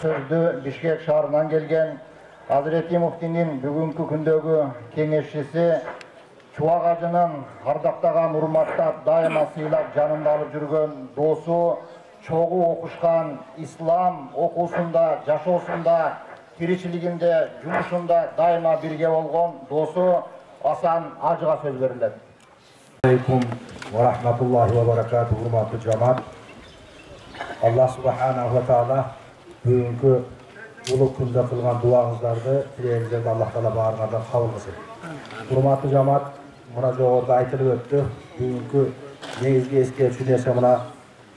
сөздү Бишкек шаарынан келген Hazreti Mufтинин бүгүнкү күндөгү кеңешчиси, Чубак ажынын ардактаган, урматтап, дайыма сыйлап жанында алып жүргөн досу, чогуу окушкан, ислам окуусунда, жашоосунда, тиричилигинде, жумушунда дайыма бирге болгон досу Асан Ажыга сөз берилет. Алейкум ва рахматуллахи ва баракатух, урматтуу жамаат. Аллах субханаху ва таала бүгүнкү улуу күндө кылган дуаңыздарды, тилегиңиздерди Аллах таала баарыңардан кабыл кылсын. Урматтуу жамаат, мына жогоруда айтылып өттү. Бүгүнкү негизги эскерүүчү нерсе мына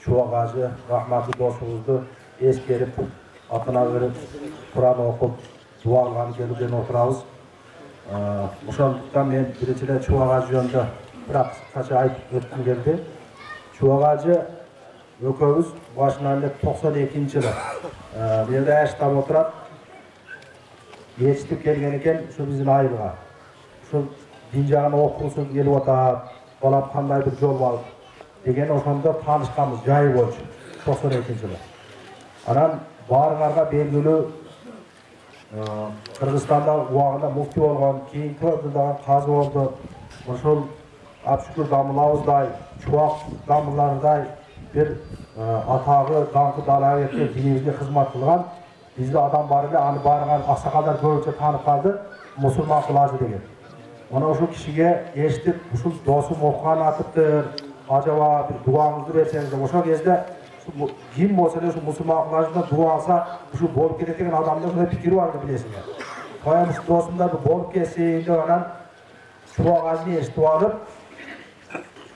Чубак ажы рахматтуу досубузду эскерип, атына берип, Куран окуп, дуа кылган келүүдөн отурабыз. Ошондуктан мен биринчиден Чубак ажы жөнүндө бирок кыскача айтып өткүм келди. Чубак ажы экөөбүз башынан эле 92-жылы жерде Аштам отурат. Ээрчитип келген экен ушу биздин айылга. Ушу дин жагына окуусу келип атат, балам кандай бир жол бар деген ошондо таанышканбыз жайы боюнча 92-жылы. Анан баарыңарга белгилүү Кыргызстанда убагында муфти болгон, кийинки дагы казы болду. Ошол Абшүкүр дамылабыздай, Чубак дамылардай бир атагы, даңкы далаветке динибизге кызмат кылган бизде адам бар эле, аны баарыңар аксакалдар көбүнчө таанып калды, мусулман кылажы деген. Мына ошол кишиге эшитип, ушул досум окуган атыптыр, ажаба бир дуаңызды берсеңиз деп, ошол кезде ким болсо эле ушу мусулман кылажына дуа алса, ушу болуп кетет деген адамдын ушундай пикири бар билесиңер. Коямыз досумдар болуп кетсин деп анан Чубак ажын эшитип алып,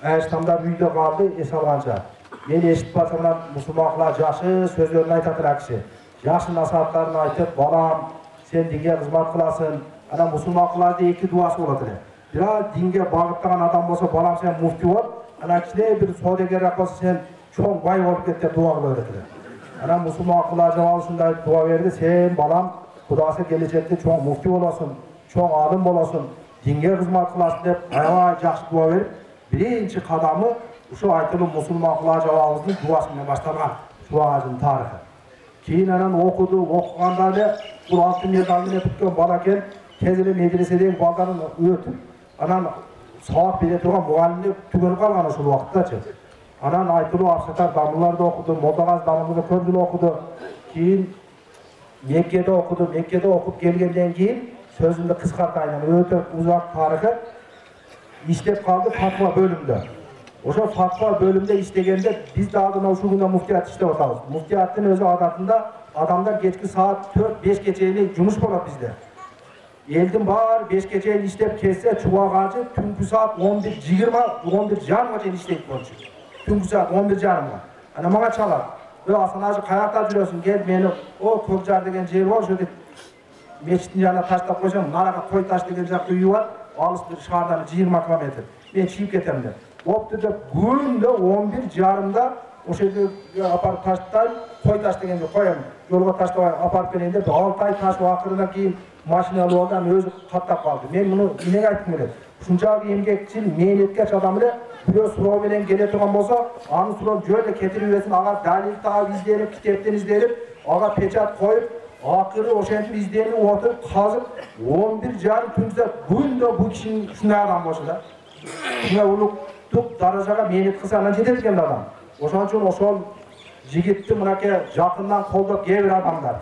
Аштамдар үйдө калды, эс алганча. Мен эшитип атсам, анан мусулман кылаж жакшы сөздөрүн айтат акчы. Жакшы насааттарын айтып, балам, сен динге кызмат кыласың. Анан мусулман кылажды эки дуасы болот эле. Бирок динге багыттаган адам болсо, балам сен муфти бол, анан кичине бир соодагер болсо сен чоң бай болуп кет деп дуа кыла берет эле. Анан мусулман кылажы ушундай дуа берди, сен балам Кудасы келечекте чоң муфти болосуң, чоң алым болосуң, динге кызмат кыласың деп аябай жакшы дуа берип, биринчи кадамы ушу айтылуу мусулман кылажы абабыздын дуасы менен башталган Чубак ажынын тарыхы. Кийин анан окуду, окуганда эле бул алтын медал менен бүткөн бала экен, тез эле медреседеги балдарын өтүп, анан сабак бере турган мугалимдер түгөл калган ошол убактачы. Анан айтылуу Абсатар дамыларды окуду, Молдагаз дамылды көп жыл окуду. Кийин Меккеде окуду, Меккеде окуп келгенден кийин сөзүмдү кыскартайын, өтө узак тарыхы иштеп калды фатва бөлүмүндө. Ошо фатва бөлүмүндө иштегенде биз да алдына ушул күндө муфтият иштеп атабыз. Муфтияттын өзү адатында адамдар кечки саат 4-5 чейин жумуш болот бизде. Элдин баары 5 чейин иштеп келсе, Чубак ажы түнкү саат 11:20, 11:30 чейин иштейт болчу. Түнкү саат 11:30. Ана мага чалат. Асан ажы каякта жүрөсүң, кел мени Көк жар деген жер бар, ошо деп мечиттин жанына таштап койсом, нарага той таш деген жакта үйү бар, алыс бир шаардан 20 километр. Мен чыгып кетем деп. Опту деп күндө 11:30 ошо жерге апарып таштайм, той таш деген жер коем. Жолго таштабай апарып келейин деп 6 ай ташып акырына кийин машина алып алган өзү каттап калды. Мен муну эмнеге айткым келет? ушунчалык эмгекчил, мээнеткеч адам эле бирөө суроо менен келе турган болсо, аны суроо жөн эле кетирип берсин, ага далил таап изденип, китептен изденип, ага печат коюп, акыры ошентип изденип отуруп, казып 11 жарым түндө күндө бул кишинин ушундай адам болчу да. Ушундай улуттук даражага мээнет кылса анан жетет экен адам. Ошон үчүн ошол жигитти мынакей жакындан колдоп кээ бир адамдар.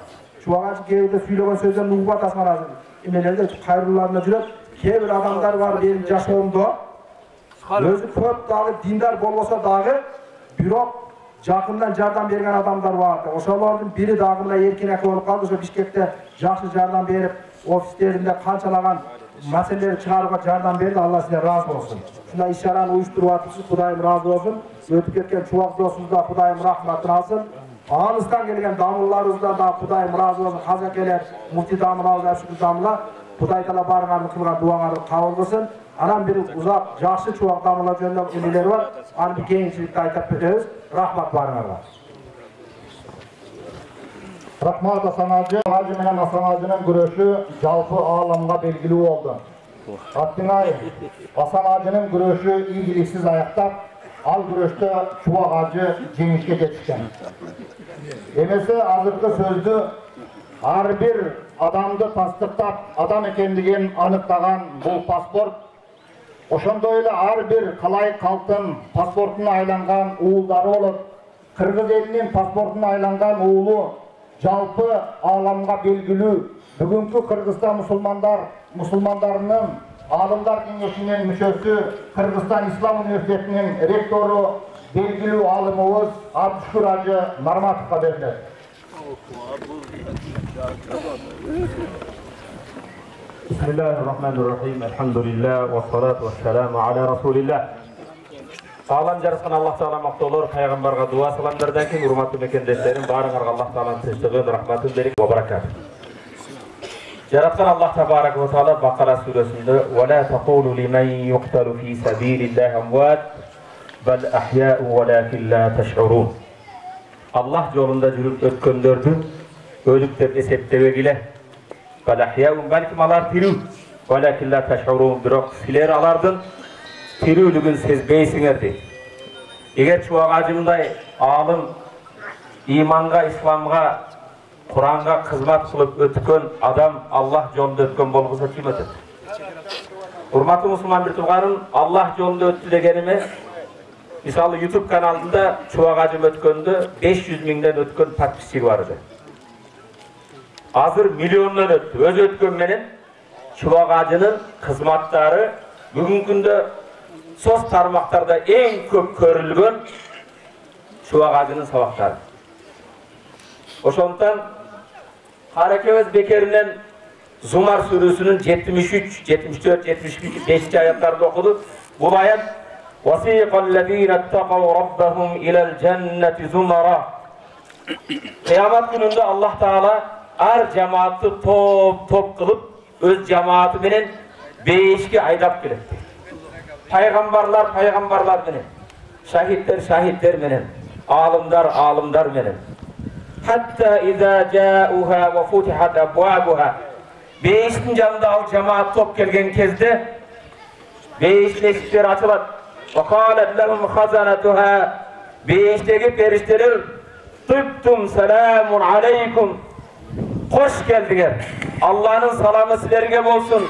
Чубагачы кээ бирде сүйлөгөн сөздөрүн угуп атасың азыр. Эмелерде кайрылууларында жүрөт. Кээ бир адамдар бар менин жашоомдо. Өзү көп дагы диндар болбосо дагы, бирок жакындан жардам берген адамдар бар. Ошолордун бири дагы мына Эркин ака болуп калды. Ошо Бишкекте жакшы жардам берип, офистеринде канчалаган маселелерди чыгарууга жардам берди. Алла сизден ыраазы болсун. Ушундай иш-чараны уюштуруп атыпсыз, Кудайым ыраазы болсун. Өтүп кеткен чубак досубузда Кудайым рахматын алсын. Алыстан келген дамылларыбызда да Кудайым ыраазы болсун. Казакелер, муфти дамылабыз, Ашкүр дамыла, Кудай таала барыңарды кылган дуаңарды кабыл кылсын. Анан бир узак жакшы чубак дамылар жөнүндө эмелер бар. Аны бир кеңчиликте айтып беребиз. Рахмат барыңарга. Рахмат Асан ажы. Ажы менен Асан ажынын күрөшү жалпы ааламга белгилүү болду. Аттыңай Асан ажынын күрөшү ийгиликсиз аяктап, ал күрөштө Чубак ажы жеңишке жетишкен. Эмесе азыркы сөздү ар бир адамды тастыктап, адам экендигин аныктаган бул паспорт, ошондой эле ар бир калайык калктын паспортуна айланган уулдары болот. Кыргыз элинин паспортуна айланган уулу жалпы ааламга белгилүү бүгүнкү Кыргызстан мусулмандарынын Алымдар кеңешинин мүчөсү, Кыргызстан Ислам университетинин ректору, белгилүү алымыбыз Абдушкур ажы Нарматовго берилет. Bismillahirrahmanirrahim. Elhamdülillah ve salatu ve selamu ala Rasulillah. Sağlam жараткан Аллах Таала мактоолор, пайгамбарга дуа саламдардан кийин урматтуу мекендештерим, баарыңарга Аллах Тааланын тынчтыгы, рахматын берип ва баракат. Жараткан Аллах Табарак ва Таала Бакара сүрөсүндө "Ва ла тaqulu limen yuqtalu fi sabilillahi amwat bal ahya'u walakin la tash'urun." Allah жолунда жүрүп өткөндөрдү өлүп деп эсептебегиле. Bal ahya'un, balkim алар тирүү, walakin la tash'urun, бирок силер алардын тирүүлүгүн сезбейсиңер дейт. Эгер Чубак ажымдай алым иманга, исламга, Куранга кызмат кылып өткөн адам Аллах жолунда өткөн болбосо ким өтөт? Урматтуу мусулман бир тууганым, Аллах жолунда өттү дегениме, мисалы YouTube каналында Чубак ажым өткөндө 500 миңден өткөн подписчиги бар эди. Азыр миллиондон өттү. Өзү өткөн менен Чубак ажынын кызматтары бүгүнкү күндө соц тармактарда эң көп көрүлгөн Чубак ажынын сабактары. Ошондуктан Харекебез бекеринен Зумар сүрөсүнүн 73, 74, 75 аяттарды окуду. Бул аят "Васиqallazina taqaw rabbahum ilal jannati zumara." Кыямат күнүндө Аллах Таала ар жамаатты топ кылып, өз жамааты менен бейишке айдап келет. Пайгамбарлар менен, шахиддер менен, алымдар менен. Hatta iza ja'uha wa futihat abwabuha. Beyiştin janында ал жамаат топ келген кезде бейиштин эшиктери ачылат. Wa qalat lahum khazanatuha. Beyiştеги периштелер "Tibtum salamun alaykum." Hoş geldingер. Allah'ın salamı sizlerge bolsun.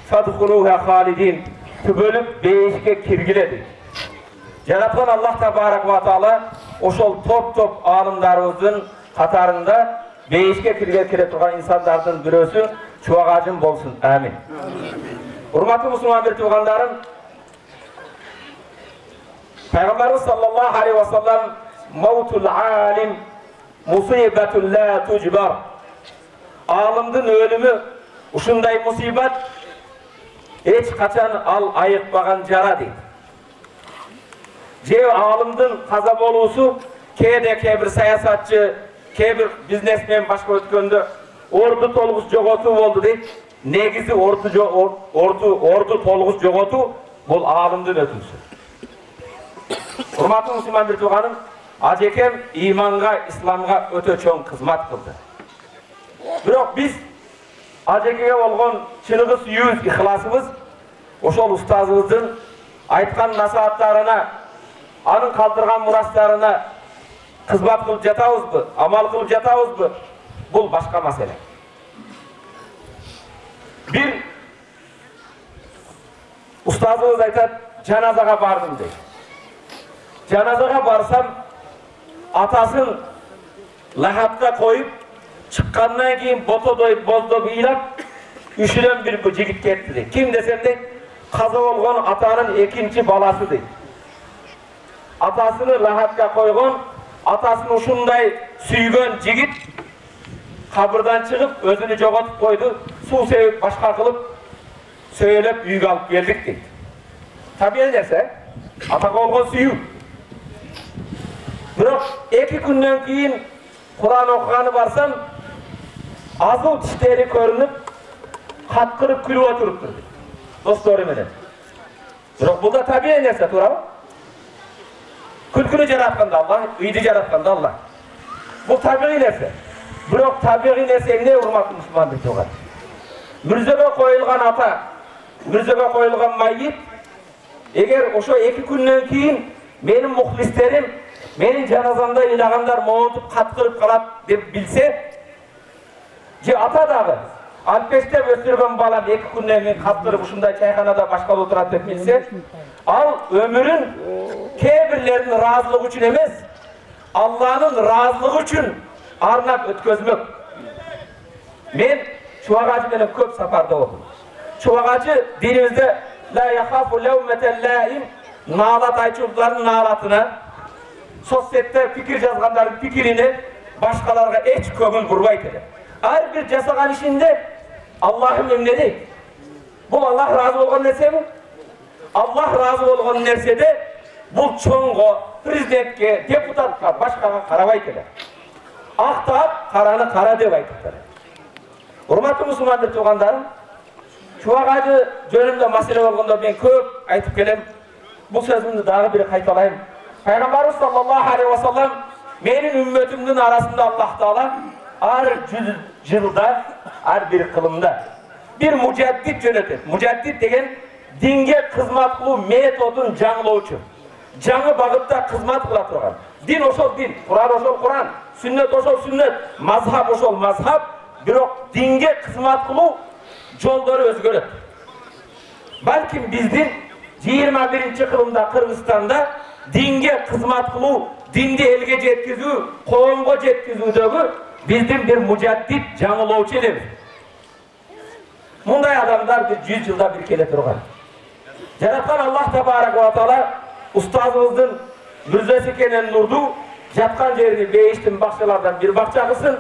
Fadkhuluha khalidin. Tübölüp beyişke kirgiledi. Жараткан Аллах Табарак ва Таала ошол топ алымдарыбыздын катарында бейишке кире турган инсандардын бирөөсү Чубак ажым болсун. Амин. Урматтуу мусулман бир туугандарым, Пайгамбарыбыз саллаллаху алейхи ва саллам "Маутул алим мусибатун ла тужбар." Алымдын өлүмү ушундай мусибат, эч качан ал айыкпаган жара дейт. Же алымдын каза болуусу кээ бир саясатчы, кээ бир бизнесмен башка өткөндө орду толугус жоготуу болду дейт. Негизи орду толугус жоготуу бул алымдын өтүүсү. Урматтуу мусулман бир тууганым, ажекем иманга, исламга өтө чоң кызмат кылды. Бирок биз ажекеге болгон чыныгы сүйүүбүз, ихласыбыз ошол устазыбыздын айткан насааттарына, анын калтырган мурастарына кызмат кылып жатабызбы, амал кылып жатабызбы? Бул башка маселе. Бир устазыбыз айтат, жаназага бардым дейт. Жаназага барсам, атасын лахатка коюп, чыккандан кийин ботодой боздоп ыйлап, үшүнөн бир жигит кетти дейт. Ким десем дейт, каза болгон атанын экинчи баласы дейт. Атасыны лахатка койгон, атасын ушундай сүйгөн жигит кабырдан чыгып, өзүнү жоготуп койду, суу себип башка кылып, сөйлөп үйгө алып келдик дейт. Табиий нерсе, атага болгон сүйүү. Бирок 2 күндөн кийин Кур'ан окуганы барсам, азыл тиштери көрүнүп, каткырып күлүп отуруптур. Достору менен. Бирок бул да табиий нерсе, туурабы? Күлкүнү жараткан да Аллах, үйдү жараткан да Аллах. Бул табиий нерсе. Бирок табиий нерсе эмне, урматтуу мусулмандар туган? Мүрзөгө коюлган ата, мүрзөгө коюлган майит, эгер ошо 2 күндөн кийин менин мухлистерим, менин жаназамда ыйлагандар моонтуп каткырып калат деп билсе, же ата дагы алпештеп өстүргөн балам 2 күндөн кийин каткырып ушундай чайканада башкалап отурат деп билсе, ал өмүрүн кээ бирлердин ыраазылыгы үчүн эмес, Алланын ыраазылыгы үчүн арнап өткөзмөк. Мен Чубак ажы менен көп сапарда болдум. Чубак ажы динибизде ла яхафу лауматал лаим, наалат айтчулардын наалатына, соцсетте пикир жазгандардын пикирине башкаларга эч көңүл бурбайт эле. Ар бир жасаган ишинде Аллахым эмне дейт? Бул Аллах разы болгон нерсеби? Аллах разы болгон нерседе бул чоңго, президентке, депутатка, башкага карабайт эле. Актап, караны кара деп айтыптыр. Урматтуу мусулмандар туугандарым, Чубак ажы жөнүндө маселе болгондо мен көп айтып келем. Бул сөзүмдү дагы бир кайталайм. Пайгамбарыбыз саллаллаху алейхи ва саллам менин үммөтүмдүн арасында Аллах Таала ар 100 жылда, ар бир кылымда бир мужаддид жөнөтөт. Мужаддид деген динге кызмат кылуу методун жаңылоочу. Жаңы багытта кызмат кыла турган. Дин ошол дин, Кур'ан ошол Кур'ан, сүннөт ошол сүннөт, мазхаб ошол мазхаб, бирок динге кызмат кылуу жолдору өзгөрөт. Балким биздин 21-кылымда Кыргызстанда динге кызмат кылуу, динди элге жеткизүү, коомго жеткизүүдөгү биздин бир мужаддид жаңылоочу элебиз. Мындай адамдар бир 100 жылда бир келе турган. Жараткан Аллах табарак ва таала устазыбыздын мүрзөсү экенин нурду жаткан жерини бейиштин бакчалардан бир бакча кылсын.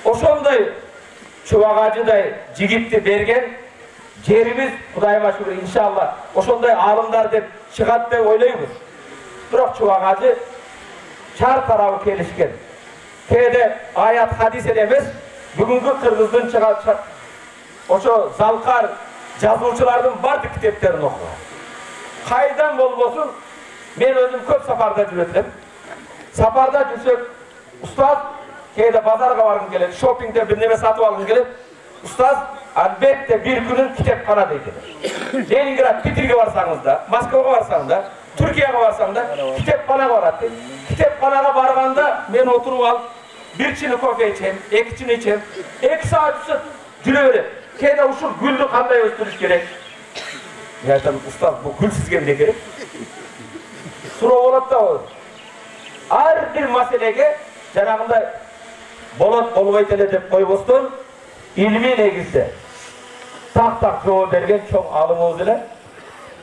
Ошондой Чубак ажыдай жигитти берген жерибиз Кудайыма шүгүр иншалла ошондой аалымдар деп чыгат деп ойлойбуз. Бирок Чубак ажы чар тарабы келишкен. Кээде аят хадис эле эмес, бүгүнкү Кыргыздын ошо залкар жазуучулардын бардык китептерин окуган. Кайдан болбосун, мен өзүм көп сапарда жүрөт элем. Сапарда жүрсөк, устаз кээде базарга баргым келет, шопингде бир неме сатып алгым келет. Устаз албетте бир күнүн китепкана дейт. Ленинград, Питерге барсаңыз да, Москвага барсаң да, Түркияга барсаң да, китепканага барат дейт. Китепканага барганда мен отуруп алып, бир чини кофе ичем, 2 чини ичем, 2 саат жүрө берем. Кээде ушул гүлдү кандай өстүрүш керек? Мен айтам, устаз, бул гүл сизге эмне керек? Суроо болот да болот. Ар бир маселеге жанагындай болот болбойт эле деп койбостон, илмий негизде так жооп берген чоң аалымыбыз эле.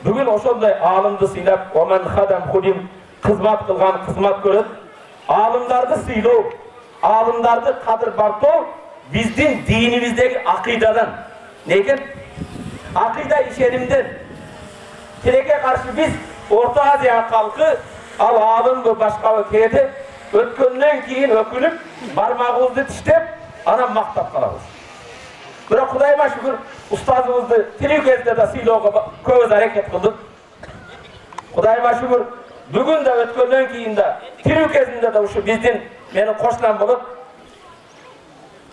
Бүгүн ошондой аалымды сыйлап, оман хадам худим, кызмат кылган кызмат көрөт. Аалымдарды сыйлоо, аалымдарды кадыр бартоо биздин динибиздеги акыйдадан. Неге? Акыйда ишенимден. Тилекке каршы биз Орто Азия калкы ал аалымбы башкабы кээде өткөндөн кийин өкүнүп, бармагыбызды тиштеп, анан мактап калабыз. Бирок Кудайыма шүгүр, устазыбызды тирүү кезде да сыйлоого көп аракет кылдык. Кудайыма шүгүр, бүгүн да өткөндөн кийин да тирүү кезинде да ушу биздин менин кошунам болот.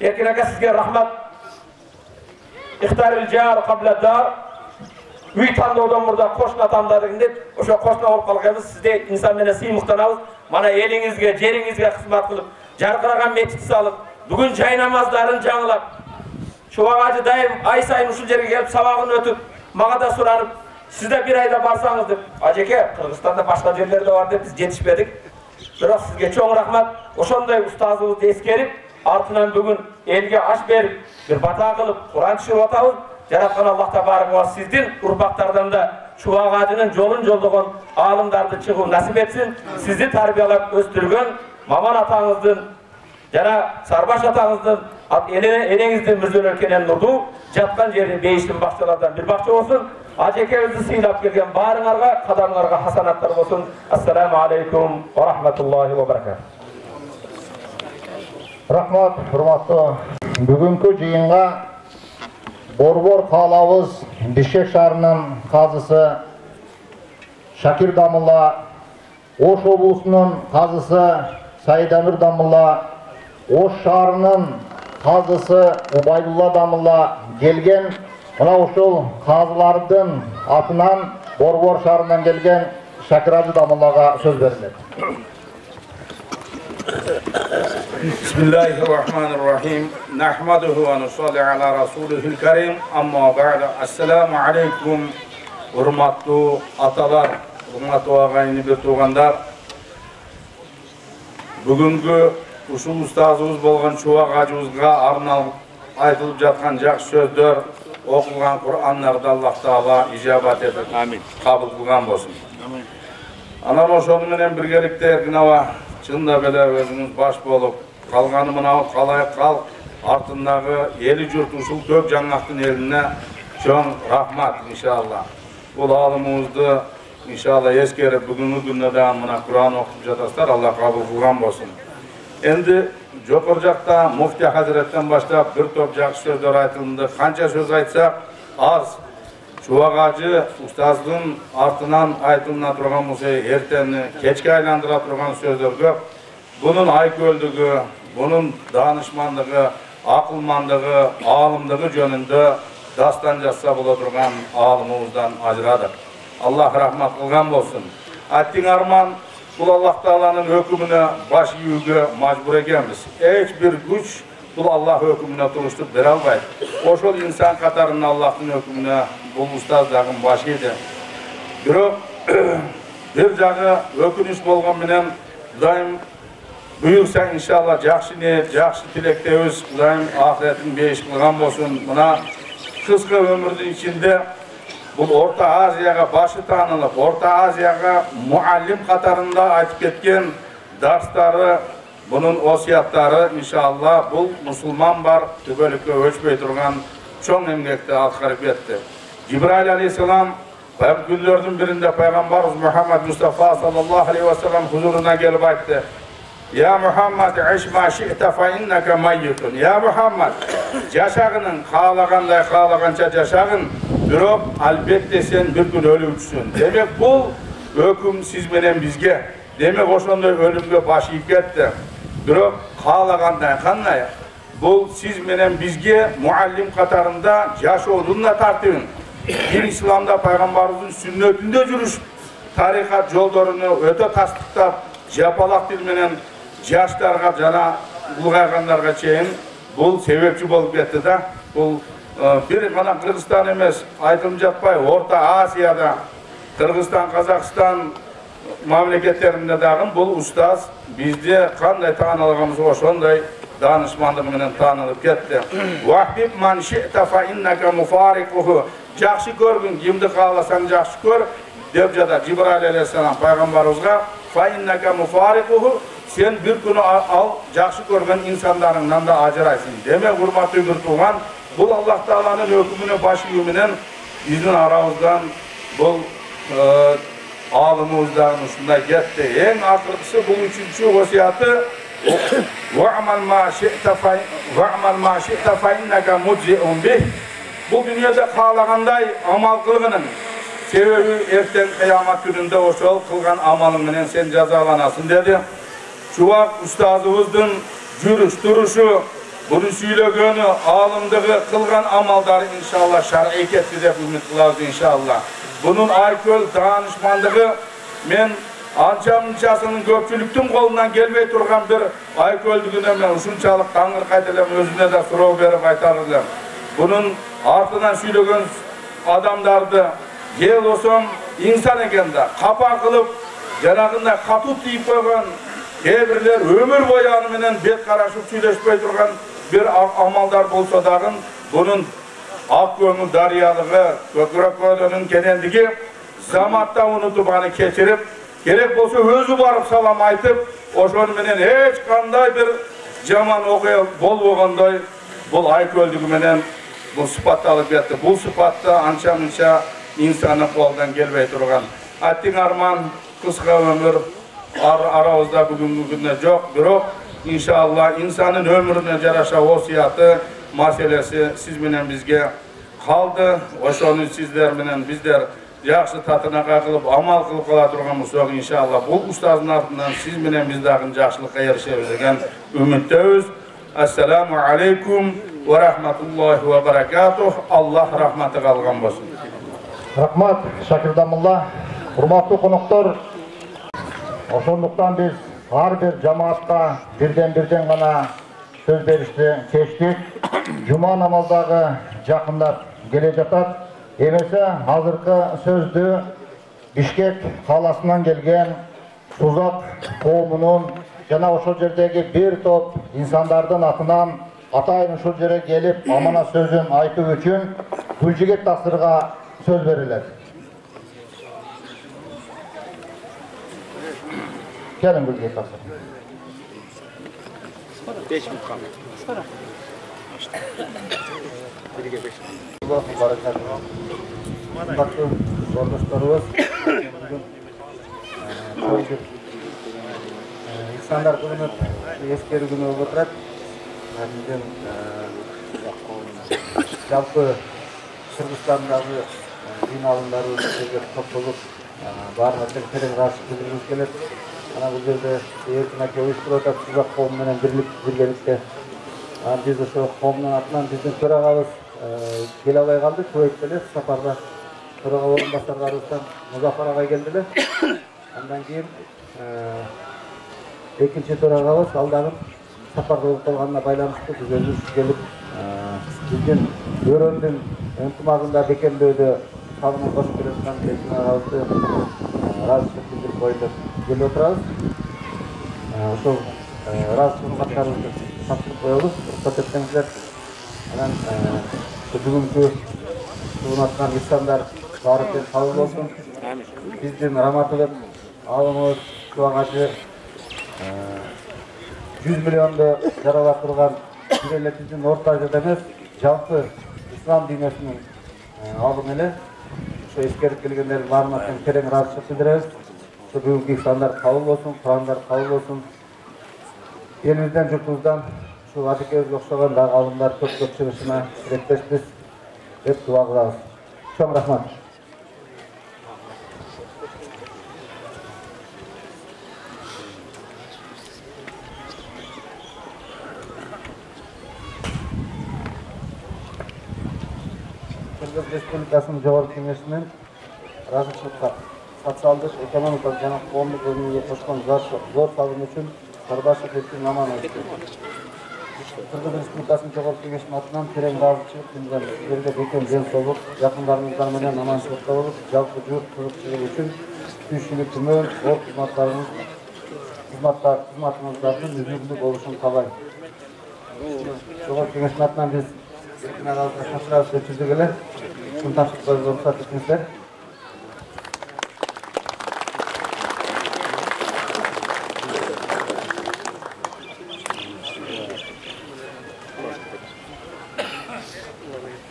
Эркин ака, сизге рахмат. Ихтарил жар кабла дар. Үй тандоодон мурда кошуна тандадың деп, ошо кошуна болуп калганбыз. Сизде инсан менен сыймыктанабыз. Мана элиңизге, жериңизге кызмат кылып, жаркыраган мечит салып, бүгүн жай намаздарын жаңылап, Чубак ажы дайым ай сайын ушул жерге келип сабагын өтүп, мага да суранып, сиз да бир айда барсаңыз деп. Ажеке, Кыргызстанда башка жерлерде бар деп биз жетишпедик. Бирок сизге чоң рахмат. Ошондой устазыбызды эскерип, артынан бүгүн элге аш берип, бир бата кылып, Куран түшүрүп атабыз. Жараткан Аллах табарак сиздин урпактардан да Чубак ажынын жолун жолдогон аалымдарды чыгуу насип этсин. Сизди тарбиялап өстүргөн Маман атаңыздын жана Сарбаш атаңыздын элеңиздин мүрзөлөр кенен нурду жаткан жери бейиштин бакчалардан бир бакча болсун. Ажекебизди сыйлап келген баарыңарга, кадамыңарга хасанаттар болсун. Ассаламу алейкум ва рахматуллахи ва баракатух. Рахмат, урматтуу. Бүгүнкү жыйынга Борбор каалабыз Бишкек шаарынын казысы Шакир Дамылла, Ош облусунун казысы Сайдамир Дамылла, Ош шаарынын казысы Убайдулла Дамылла келген. Мына ушул казылардын атынан Борбор шаарынан келген Шакир ажы Дамыллага сөз берилет. Bismillahirrahmanirrahim. Nahmaduhu ve nusalli ala rasulihil karim. Amma ba'da. Assalamu alaikum. Hurmatlı atalar, hurmatlı ağayını bir tuğandar. Bugünkü uşul ustazımız bolgan Çubak ajыбызга arnalып айтылып жаткан жакшы сөздөр, окулган Кур'андарда Аллах Таала ижабат этип, амин, кабыл кылган болсун. Анан ошону менен биргеликте эркинаба чында беле өзүңүз баш болуп калганы мына калайык калк артындагы эли журт ушул көп жаңактын элине чоң рахмат иншалла. Бул аалымыбызды иншалла эскерип бүгүнкү күндө да мына Кур'ан окуп жатасыздар, Аллах кабыл кылган болсун. Энди жокор жакта муфти хазиреттен баштап бир топ жакшы сөздөр айтылды. Канча сөз айтсак аз. Чубак ажы устаздын артынан айтылына турган болсо эртени кечке айландыра турган сөздөр көп. Bunun ayköldüğü, bunun danışmanlığı, akılmanlığı, alımlığı jönündө dastan jassa bola turgan alımımızdan ajıradık. Allah rahmat kılgan bolsun. Attin arman, bul Allah Taala'nın hökümüne baş yiyүүgө majbur ekenmiz. Hiç bir güç bul Allah hökümüne turuşturup bere albayt. Oşol insan katarının Allah'ın hökümüne bul ustazdagın başı edi. Bирок bir jagı ökünüş bolgan menen daim buyursa inşallah жақсы ниет, жақсы тілектебіз, Құдайым ақыретін бейіш қылған болсын. Мына қысқы өмірдің ішінде бұл Орта Азияға башы танылып, Орта Азияға муаллим қатарында айтып кеткен дарстары, бұның осияттары иншалла бұл мұсылман бар түбөлікке өшпей тұрған чоң емгекті атқарып кетті. Cibраил алейхиссалам күндердің бірінде пайғамбарымыз Muhammed Mustafa sallallahu aleyhi ve sellem huzuruna gelip айтты: Ya Muhammed, iş ma şi'te fe inneke mayyitun. Ya Muhammed, yaşağının kağlaganday kağlagança yaşağın, bирок albatta sen bir gün ölümsün. Demek bu hüküm siz menen bizge. Demek oşondoy ölümge başı yiyip ketti. Bирок kağlaganday kanday. Bu siz menen bizge muallim katarında yaşoodunla tartibin. Bir İslamda Peygamberimizin sünnetinde жүрүш tarikat yollarını öte tasdiktap, japalak dil menen жаштарга жана улгайгандарга чейин бул себепчи болуп кетти да. Бул бир гана Кыргызстан эмес, айтылып жатпай Орта Азияда, Кыргызстан, Казакстан мамлекеттеринде дагы бул устаз бизде кандай таанылганыбыз ошондой danışmanlığı менен таанылып кетти. Вахбиб ман ши'та фа иннака муфарикуху. Жакшы көргүн, кимди кааласаң жакшы көр деп жада Cibраил алейхиссалам пайгамбарыбызга фа иннака муфарикуху. Sen bir günü al, жақсы көрген insanlarından da ajırayсың. Demek hurmatlı bir tuğan, bu Allah Taala'nın hükmüne baş yiyümünen bizim aramızdan bu alımımızdan üstünde gitti. En akırtısı bu üçüncü vasiyatı وَعْمَلْ مَا شِئْتَ فَاِنَّكَ مُجْزِئُنْ بِهِ. Bu dünyada kağlaganday amal kılgının sebebi erten kıyamet gününde o şol kılgan amalından sen cezalanasın dedi. Çubak ustazımızın жүрүш, duruşu, Bunu süylөгөнү, alımdığı kılgan amaldары inşallah şar'i ketdi dep ümit kılabız inşallah. Bunun alkol danışmanlığı men ança-munçasının köpçülüktün kolundan gelmey turgan bir alkoldügüne men uşunçalık tangır kaydelem özüne de suroo berip aytardım. Bunun artından süylөгөн adamdardı gel olsam insan ekende kapa kılıp janagınday katut deyip koygan kebirler ömür boyu anı menen bet karaşıp süйлöşpey turgan bir amaldar bolsa dagın bunun ak köngül daryalığı kökürök koydunun kenendigi zamatta unutup anı keçirip gerek bolsa özü barıp salam aytıp oşonu menen hiç kanday bir jaman okуя bolbogondoy bul alkoldügü menen bu sıfatты alıp ketdi. Bu sıfatты ança-munça insanın koldan gelmey turgan. Attiň arman kıska ömür arabızda bugünkü günde yok. Birok inşallah insanın ömrüne jaraşa osiyatı meselesi siz menen bizge kaldı. Oşonu sizler menen bizler yaxşı tatına kakılıp amal kılıp kala turgan bolsok inşallah bu ustazdın ardından siz menen biz dagı jakşılıkka erişebiz degen ümitdebiz. Assalamu aleykum ve rahmetullahi ve berekatuh. Allah rahmeti kalgan bolsun. Rahmat Şakirdamulla. Hurmatly konuklar. Oşonduktan biz har bir cemaatка birden gana söz berişti keçtik. Cuma namazdağı jakındap gele jatat. Emese hazırkı sözdü Bişkek kalasından gelgen Tuzak koğumunun jana oşol jerdegi bir top insanlardan atынан atayın oşol jere gelip amana sözün aytуу üçün Güljiget Tasırga söz veriler. Gelin Güljiget Tasır. 5 minut kaldı. Birge 5 Allah barakat. Bakın zorlaşlarımız bugün insanlar günü eskeri günü oturat. Bizim жалпы Kırgızistan'daki din alımları topluluk barına tereң karşı bildirgimiz kelet. Ana bu yerde erkin aka uyuşturup Tuzak koğumu menен birgelikte. Biz ошо коомдун атынан биздин төрагабыз келе албай калды. Кубейт эле сапарда төраға орынбасарларыбыздан Музафар агай келдилер. Андан кийин экинчи төрагабыз ал дагы сапарда болуп калганына байланыштуу биз өзүбүз келип биздин өрөндүн ынтымагында бекемдөөдө салымын кошуп келе аткан эркин агабызды ыраазычылык билдирип коюп келип отурабыз. Ошол ыраазычылык каттарыбызды тапшырып коебуз. Уруксат этсеңиздер. Анан бүгүнкү сунатқан insanlar barıkın kabul olsun. Bizim rahmatlık ağımız şu an acı 100 milyonda jaralap turgan birletimizin ortaca demez. Жалпы İslam dünyasının ağım ele. Şu eskerip gelgenlerin varmasın tereң razıçılık bildireriz. Şu bugünkü insanlar kabul olsun, Kur'anlar kabul olsun. Elimizden, yurtumuzdan şu Adıköy'e okşagan ağımlar çok çıkışına dilekleşiriz. Hep dua kılabız. Çok rahmat. Kırgız Respublikası'nın Jogargı Kengешинин разычылыкка социалдык, экономикалык жана коомдук өнүгүүгө кошкон зор салымы үчүн Сарбашев Эркин Амановичке Kırgız Respublikası'nın Jogargı Kengешинин атынан терең ыраазычылык билдирем. Силерге бекем ден соолук, жакындарыңыздар менен аманчылыкта болуп, жалпы журт кызыкчылыгы үчүн түйшүлүк түмөн ор кызматыңыздардын үзүлүү болушун каалайм. Jogargı Kengешинин атынан биз Эркин агабызга тапшырабыз деп түздүк эле. Шуну тапшырып коюуга уруксат этиңиздер.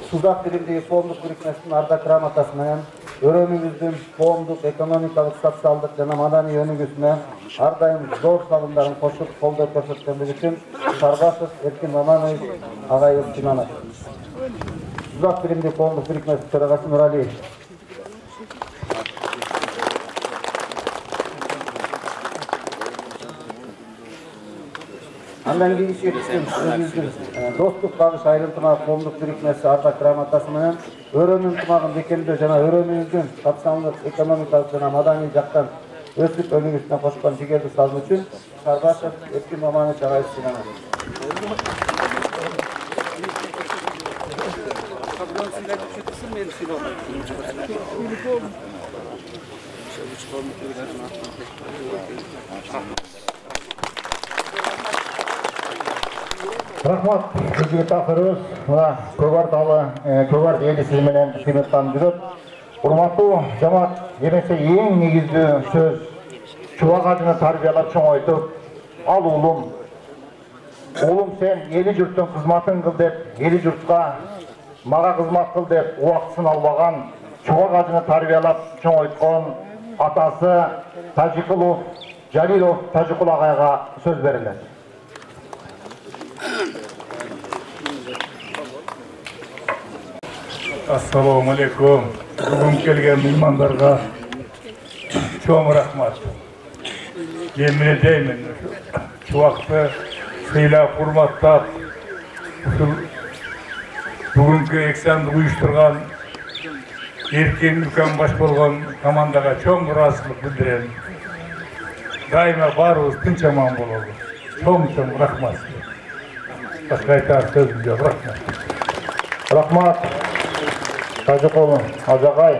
Tuzak bilimdegi коомдук бирикмесинин ардак грамотасы менен өрөөнүбүздүн коомдук, экономикалык, социалдык жана маданий өнүгүүсүнө ар дайым зор салымдарын кошуп, колдоо көрсөткөнлүгү үчүн Сарбашев Эркин Аманович агайыбыз жыйнанат. Tuzak bilimdegi коомдук бирикмесинин төрагасы Нуралиев. Андан кийинки өзүбүздүн достук багыш айрымтымак коомдук бирикмеси ардак грамотасы менен өрөөнүн ынтымагын бекемдөө жана өрөөнүбүздүн капиталдык экономикалык жана маданий жактан өсүп өнүгүшүнө кошкон жигерди салым үчүн Сарбашев Эркин Маманович агай сыйланат. Рахмат, сізге тақырыбыз мына Көгарт елі сіз менен кыйматтанып жүрөт. Урматтуу жамаат, эмесе эң негиздүү сөз чубак ажыны тарбиялап чоңойтуп, ал улум сен эли журттун кызматын кыл деп, эли журтка мага кызмат кыл деп убактысын албаган, чубак ажыны тарбиялап чоңойткон атасы Тажикулов Жалилов Тажикул агайга сөз берилет. Ассаламу алейкум. Бүгін келген меймандарга чоң рахмат. Еміне деймін, чубакты сыйлап, урматтап, бүгінгі экзамды уюштурган Эркин үлкен баш болгон командага чоң ыраазычылык билдирем. Дайыма баарыбыз тынч аман бололу. Чоң рахмат. Башка айтар сөзүм жок. Рахмат. Рахмат. Тажикул ажагай,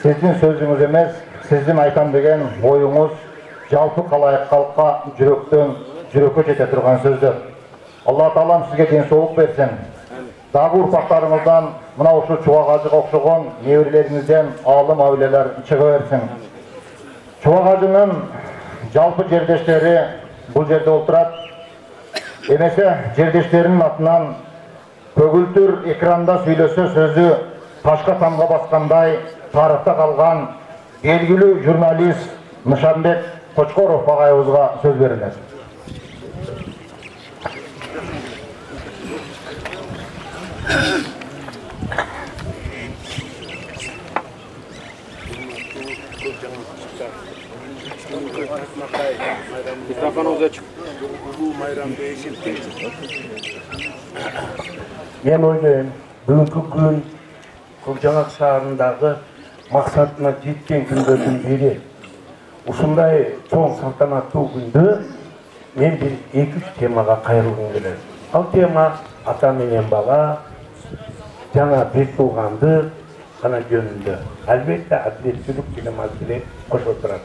сиздин сөзүңүз эмес, сиздин айтам деген оюңуз жалпы калайык калкка жүрөктөн жүрөккө жете турган сөздөр. Алла таалам сизге ден-соолук берсин. Дагы урпактарыңыздан мына ушул чубак ажыга окшогон неберелериңизден аалым абилелер чыга берсин. Чубак ажынын жалпы жердештери бул жерде отурат. Эмесе жердештеринин атынан көгүлтүр экранда сүйлөсө сөзү ташка тамга баскандай тарыхта калган белгилүү журналист Нышанбек Кочкоров агайыбызга сөз берилет. Микрофонуңуз ачык. Мен ойлойм, бүгүнкү күн Көкжаңак шаарындагы максатына жеткен күндөрдүн бири. Ушундай чоң салтанаттуу күндө мен бир 2-3 темага кайрылгым келет. Ал тема ата менен бала, жаңа бир туугандык гана жөнүндө. Албетте адилеттүүлүк деген маселе кошо турат.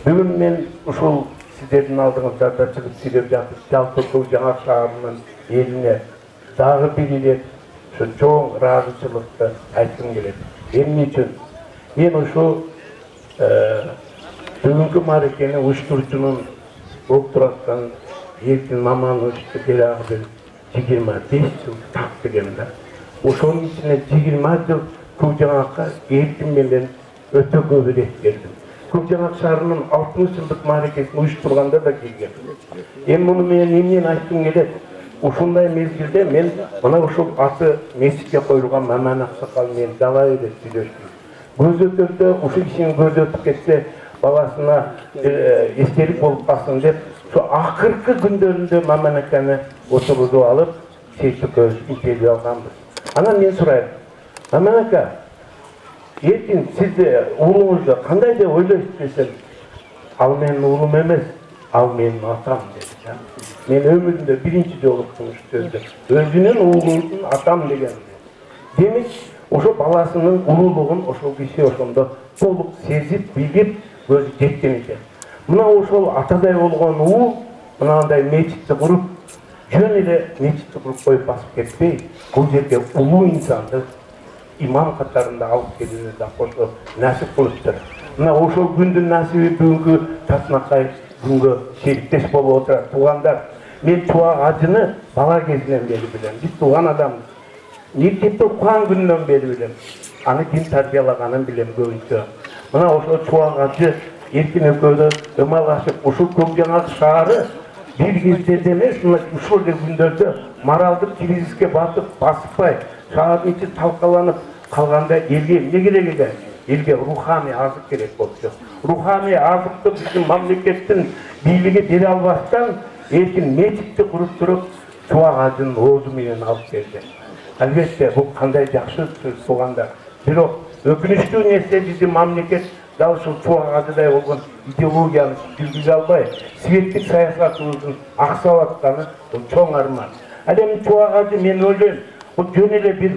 Бүгүн мен ушул сиздердин алдыңыздарда чыгып сүйлөп жатып, жалпы Көкжаңак шаарынын элине дагы бир ирет чоң ыраазычылыкты айткым келет. Эмне үчүн? Мен ушу бүгүнкү мааракени уюштуруучунун болуп тураткан Эркин Мамановичти келагы 25 жыл так деген да. Ошонун ичине 20 жыл Көкжаңакка Эркин менен өтө көп ирет келдим. Көкжаңак шаарынын 60 жылдык мааракесин уюштурганда да келген. Эми муну менен эмнени айткым келет? Ушундай мезгилде мен мына ушул аты меситке коюлган Маман Аксакал менен далай эле сүйлөштүм. Көзөтөрдө ушул кишинин көзү өтүп кетсе баласына эстелик болуп калсын деп, şu акыркы күндөрүндө Маман аканы отурууну алып, чечүүгө интервью алганбыз. Анан мен сурайм, Маман ака, эркин сизди уулуңузду кандай деп ойлойсуз десем, ал менин уулум эмес, ал менин атам деди. Мен өмүрүмдө биринчи жолу уктум ушу сөздү. Өзүнүн уулуун атам деген. Демек, ошо баласынын улуулугун ошол киши ошондо толук сезип, билип, өзү жеткен экен. Мына ошол атадай болгон уул мынандай мечитти куруп, жөн эле мечитти куруп коюп басып кетпей, бул жерге улуу инсанды имам катарында алып келүүнү да кошо насип кылыптыр. Мына ошол күндүн насиби бүгүнкү Таснакай күнгө шериктеш болуп отурат. Туугандар, мен чубак ажыны бала кезинен бери билем. Биз тууган адамбыз. Мектепте окуган күнүнөн бери билем. Аны ким тарбиялаганын билем көбүнчө. Мына ошол чубак ажы Эркин экөөдө ымалашып, ушул Көкжаңак шаары бир кездерде эмес, мына ушул эле күндөрдө моралдык кризиске батып, баспай, шаардын ичи талкаланып калганда элге эмне керек эле? Элге руханий азык керек болчу. Руханий азыкты биздин мамлекеттин бийлиги бере албастан эркин мечитти куруп туруп чубак ажынын оозу менен алып келди. Албетте бул кандай жакшы сөз туугандар. Бирок өкүнүчтүү нерсе биздин мамлекет дал ушул чубак ажыдай болгон идеологияны жүргүзө албай, светтик саясатыбыздын аксап атканы бул чоң арман. Ал эми чубак ажы мен ойлойм, бул жөн эле бир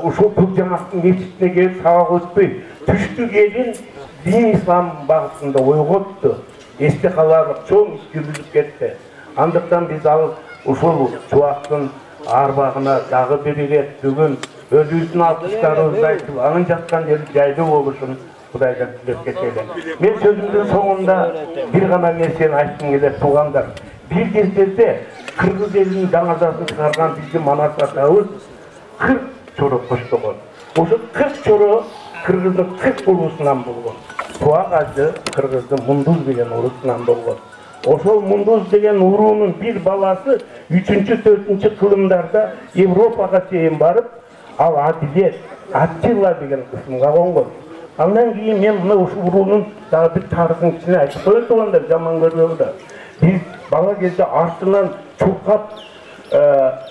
ушул Көкжаңактын мечитине келип сабак өтпөй, түштүк элин дин ислам багытында ойготту. Эсте каларлык чоң иш жүргүзүп кетти. Андыктан биз ал ушул чубактын арбагына дагы бир ирет бүгүн өзүбүздүн алкыштарыбызды айтып, анын жаткан жери жайлуу болушун Кудайдан тилеп кетели. Мен сөзүмдүн соңунда бир гана нерсени айткым келет туугандар. Бир кездерде кыргыз элинин жаңажасын чыгарган биздин Манас атабыз 40 чоро коштогон. Ошо 40 чоро кыргыздын 40 улусунан болгон. Чубак ажы кыргыздын Мундуз деген урусунан болгон. Ошол Мундуз деген уруунун бир баласы 3-4 кылымдарда Европага чейин барып, ал Адилет, Аттила деген ысымга конгон. Андан кийин мен мына ушул уруунун дагы бир тарыхын кичине айтып коеюн туугандар, жаман көрбөңүздөр. Биз бала кезде артынан чуркап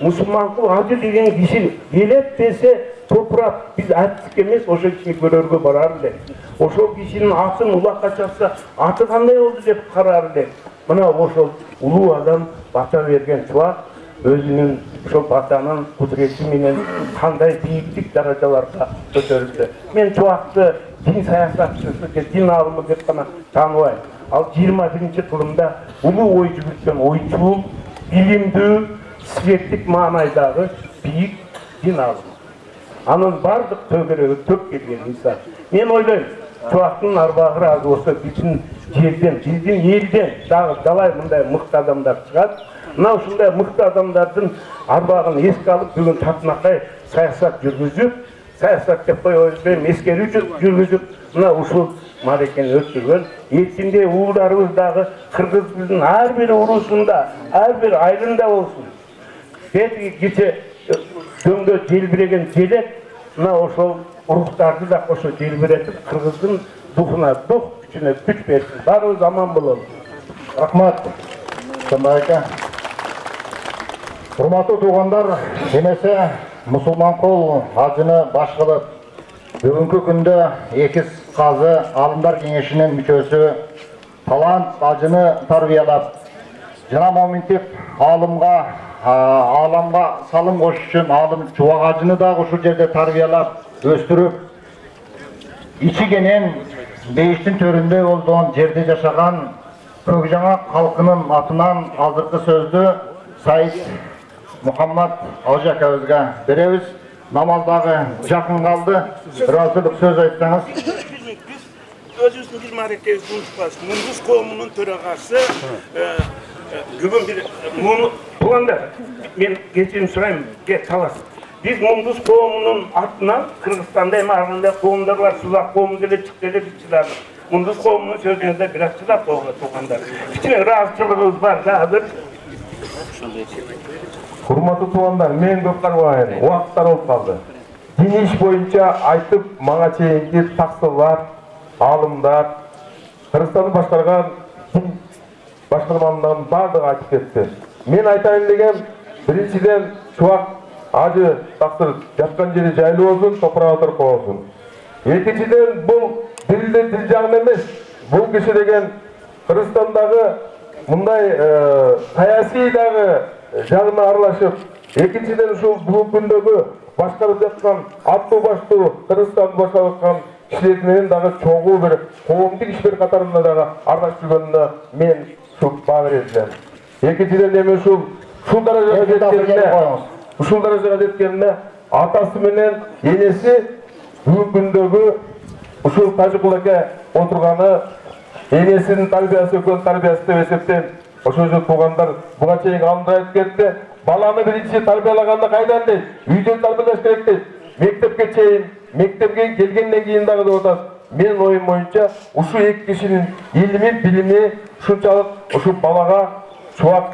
мусулман кыл ажы деген киши келет десе топурап биз аттык эмес ошо кишини көрөргө барар элек. Ошол кишинин атын улакка чакса аты кандай болду деп карар элек. Мына ошол улуу адам бата берген чубак өзүнүн ошол батанын кудурети менен кандай бийиктик даражаларга көтөрүлдү. Мен чубакты дин саясатчысы, дин алымы деп гана тааныбайм. Ал 21-кылымда улуу ой жүгүрткөн ойчул, билимдүү, светтик маанайдагы бийик дин алымы. Анын бардык төгөрөгү төп келген инсан. Мен ойлойм, чубактын арбагы разы болсо биздин жерден, биздин элден дагы далай мындай мыкты адамдар чыгат. Мына ушундай мыкты адамдардын арбагын эске алып, бүгүн татынакай саясат жүргүзүп, саясат деп коюп, эскерүү жүргүзүп, мына ушул мааракени өткөргөн. Эртинде уулдарыбыз дагы кыргыздын ар бир урусунда, ар бир айылында болсун. Бетиги кече дөңдө желбиреген желек, мына ошол урухтарды да кошо желбиретип, кыргыздын духуна дух, күчүнө күч берсин. Баарыбыз аман бололу. Рахмат. Сымбайка. Урматтуу туугандар, эмесе мусулман кол ажыны баш кылып, бүгүнкү күндө Экиз Казы Алымдар Кеңешинин мүчөсү талант ажыны тарбиялап, жана моминтип аламга салым кош үчүн алым чубак ажыны дагы ушул жерде тарбиялап, өстүрүп, ичи кенен бейиштин төрүндө болгон жерде жашаган Көкжаңак калкынын атынан азыркы сөздү Сайит Мухаммад Алжакабызга беребиз. Намаздагы жакын калды. Ыраазылык сөз айтсаңыз. Өзүбүздүн бир мааракебиз Мундуз коомунун төрагасы бүгүн бир туугандар, мен кечирим сурайм, талас. Биз Мундуз коомунун атынан Кыргызстанда эми ар кандай коомдор бар, Сузак коому деле чыкты эле чыдады. Мундуз коомунун сөзүнө бирок чыдап койгон туугандар. Кичине ыраазычылыгыбыз бар да азыр. Урматтуу туугандар, мен көп карабайм, убакыттар болуп калды. Дин иш боюнча айтып, мага чейинки таксырлар, алымдар, Кыргызстанды башкарган дин башкармаларынын бардыгы айтып кетти. Мен айтайын дегем, биринчиден чубак ажы таксыр жаткан жери жайлуу болсун, топурак отуруп койсун. Экинчиден бул дилди дил жагын эмес, бул киши деген Кыргызстандагы мындай саясий дагы жагына аралашып, экинчиден ушул бүгүнкү күндөгү башкарып жаткан аттуу баштуу Кыргызстанды башкарып аткан кишилер менен дагы чогуу бир коомдук ишмер катарында дагы аралашып жүргөнүнө мен ушул баа берем. Экинчиден эми ушул даражага жеткенине атасы менен энеси бүгүнкү күндөгү ушул Тажыкул эке отурганы энесинин тарбиясы өкөн тарбиясы деп эсептейм. Ошол туугандар буга чейин алымдар айтып кетти. Баланы биринчи тарбиялаганда кайдан дейт? Үйдөн тарбиялаш керек дейт. Мектепке чейин, мектепке келгенден кийин дагы деп атат. Менин оюм боюнча ушул эки кишинин илими, билими ушунчалык ушул балага чубак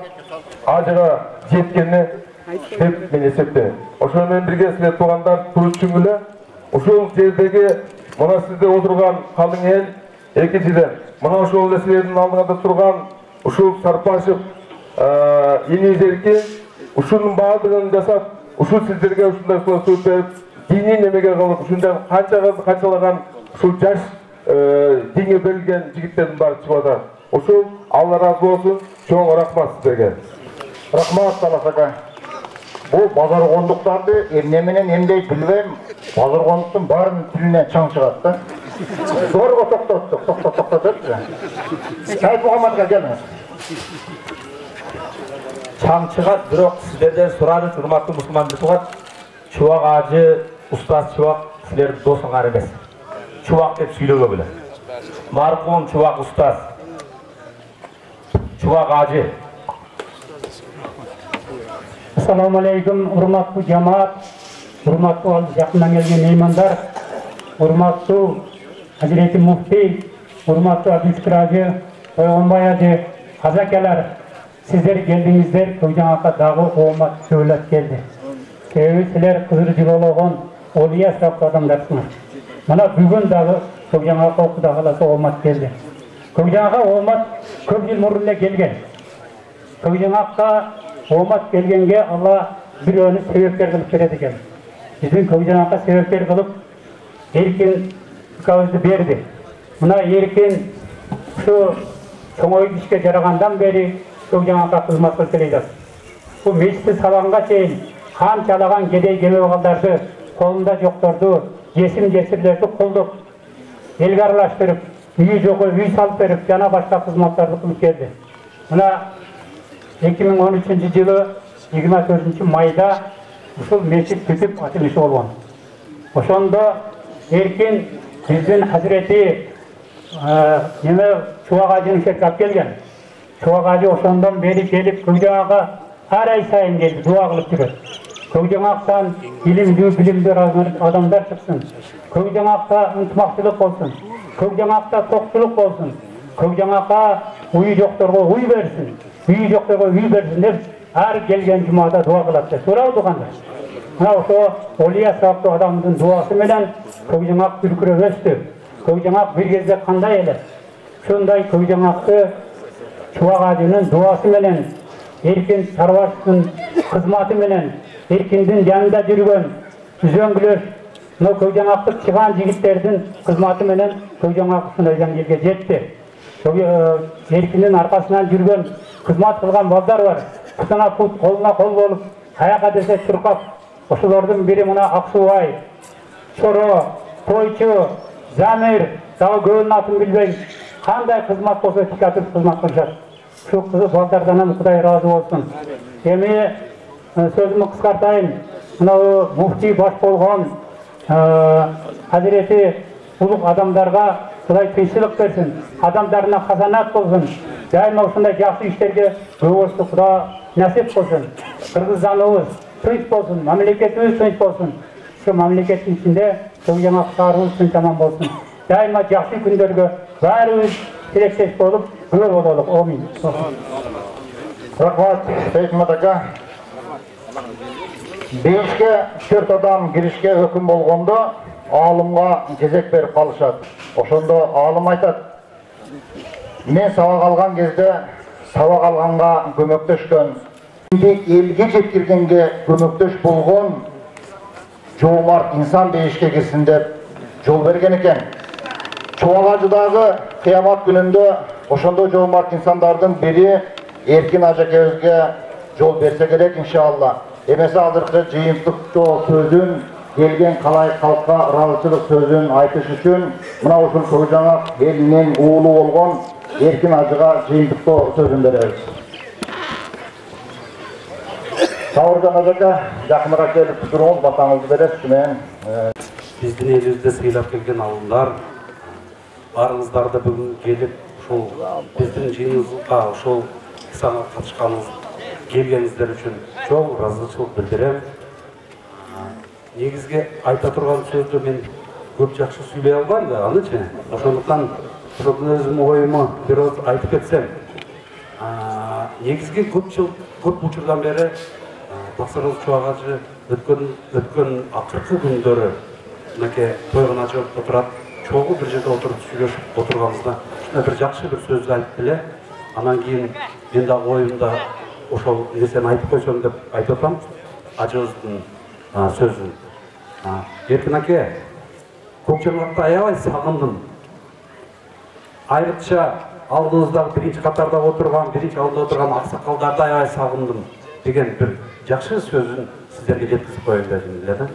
ажыга жеткени деп мен эсептейм. Ошол менен бирге силер туугандар туруп түшүнгүлө. Ушул жердеги мына сизде отурган калың эл, экинчиден мына ошол эле силердин алдыңарда турган ушул сарпашып ийниңиз эркин ушунун баардыгын жасап ушул сиздерге ушундай сөз берип диний немеге кылып ушундай канчалаган ушул жаш динге берилген жигиттердин баары чыгып атат. Ушул Алла разы болсун, чоң рахмат сиздерге. Рахмат Талас ака. Бул базаргондуктарды эмне менен эмдейт билбейм. Базаргондуктун баарынын тилинен чаң чыгат да. Зорго токтоттук. Сайт Мухаммадга келиңиз. Чаң чыгат, бирок сиздерден сурарыш, урматтуу мусулман бутугат, Чубак ажы, устаз Чубак силердин досуңар эмес. Чубак деп сүйлөгө беле. Маркум Чубак устаз. Чубак ажы. Assalamu alaikum, hurmatlı cemaat, hurmatlı yakından gelgen meymanlar, hurmatlı Hazreti Mufti, hurmatlı hadis kıracı, Oygunbay Hacı, Hazakeler, sizler geldinizler, Köycanak'a dağı olmak söylet geldi. Sebebi sizler Kızırcıloğluğun Oliya sıraplı adamlarsınız. Bana bugün dağı Köycanak'a oku dağılası olmak geldi. Köycanak'a olmak köp yıl murruyla gelgen. Köycanak'a olmak gelgenge Allah bir önü sebepler kılıp veredi ekan. Bizim Köycanak'a sebepler kılıp erkin kavuzdu berdi. Buna erkin şu çoğoy işe jaragandan beri Köycanak'a hizmet kılıp keleydi. Bu meclis sabahınga çeyin kan çalagan gedey gemebaldardı, kolunda joktordu, yesim jesirlerdi kolduk. Elge aralashtirip, üy jogo üy salıp berip, jana başka hizmetlerdi kılıp geldi. Buna 2013 жылы 24 майда ушул мешит бүтүп ачылышы болгон. Ошондо эркин биздин Hazreti неме Чубак ажыны шерт алып келген. Чубак ажы ошондон бери келип Кöycanak'a ар ай сайын келип дуа кылып жүрөт. Köycanak'tan bilimdүү адамдар чыксын. Köycanak'ta ынтымактуулук болсун. Köycanak'ta токчулук болсун. Köycanak'a уй жокторго уй берсин. Үйі жоқтарға үй берсін деп, әр келген жұмада дуа қылапты. Сурау дұғандар. Мына ошо Олия сұрапты адамдың дуасы менен Köycanак бүркіріп өсті. Köycanак бір кезде қандай елі? Сондай Köycanakты Чубак ажынын дуасы менен, эркин шаруашылықтын кызматы менен, эркиндин жанында жүргөн үзөңгүлөш, Köycanakты чыган жигиттердин кызматы менен Köycanак ушундай жерге жетти. Эркиндин аркасынан жүргөн кызмат кылган балдар бар. Кутуна кут, колуна кол болуп, каяка десе чуркап. Ошолордун бири мына Аксубай, Чоро, Тойчу, Замир, дагы көбүнүн атын билбейм. Кандай кызмат болсо тикатып кызмат кылышат. Ушул балдардан Кудай ыраазы болсун. Эми сөзүмдү кыскартайын. Мына муфти баш болгон Hazreti улук адамдарга Кудай тынччылык берсин, адамдарына казанат болсун. Дайыма ушундай жакшы иштерге көбөстү Кудай насип болсун. Кыргызстаныбыз тынч болсун, мамлекетибиз тынч болсун. Şu мамлекеттин ичинде Köycanак шаарыбыз тынч аман болсун. Дайыма жакшы күндөргө баарыбыз тилектеш болуп, күбө бололук. Амин. Рахмат, Сейтмат ака. Бейишке 4 адам киришке өкүм болгондо алымга кезек берип калышат. Ошондо алым айтат: "Мен сабак алган кезде сабак алганга көмөктөшкөн, элге жеткиргенге көмөктөш болгон жоомарт инсан бейишке кирсин деп жол берген экен. Чубак ажыдагы кыямат күнүндө ошондой жоомарт инсандардын бири Эркин ажакебизге жол берсе керек иншалла. Эмесе азыркы жыйынтыктоо сөзүн келген калай калкка ыраазычылык сөзүн айтыш үчүн мына ушул Köycanак элинин уулу болгон Эркин ажыга жыйынтыктоо сөзүн беребиз. Сауыржан ажака, жакыныраак келип туруңуз, батаңызды бересиз мен. Биздин элибизде сыйлап келген алымдар, барыңыздарды бүгүн келип, ушул биздин жыйыныбызга ушул кысага катышканыңыз келгениңиздер үчүн чоң ыраазычылык билдирем. Негизги айта турган сөздү мен көп жакшы сүйлөй албайм да, анычы. Ошондуктан өзүмдүн оюму бир оз айтып кетсем. Негизги көп учурдан бери Баксарыбыз Чубак ажы өткөн акыркы күндөрү мынакей тойгона чыгып отурат, чогуу бир жерде отуруп сүйлөшүп отурганыбызда бир жакшы бир сөздү айтып эле. Анан кейін мен дагы оюмда ошол нерсени айтып койсом деп айтып атам. Ажыбыздын сөзүн. Эркин аке, Көкжаңакты аябай сагындым. Айрыкча алдыңыздагы биринчи катарда отурган, биринчи алдында отурган аксакалдарды аябай сагындым деген бир жакшы сөзүн сиздерге жеткизип коеюн дедим эле да.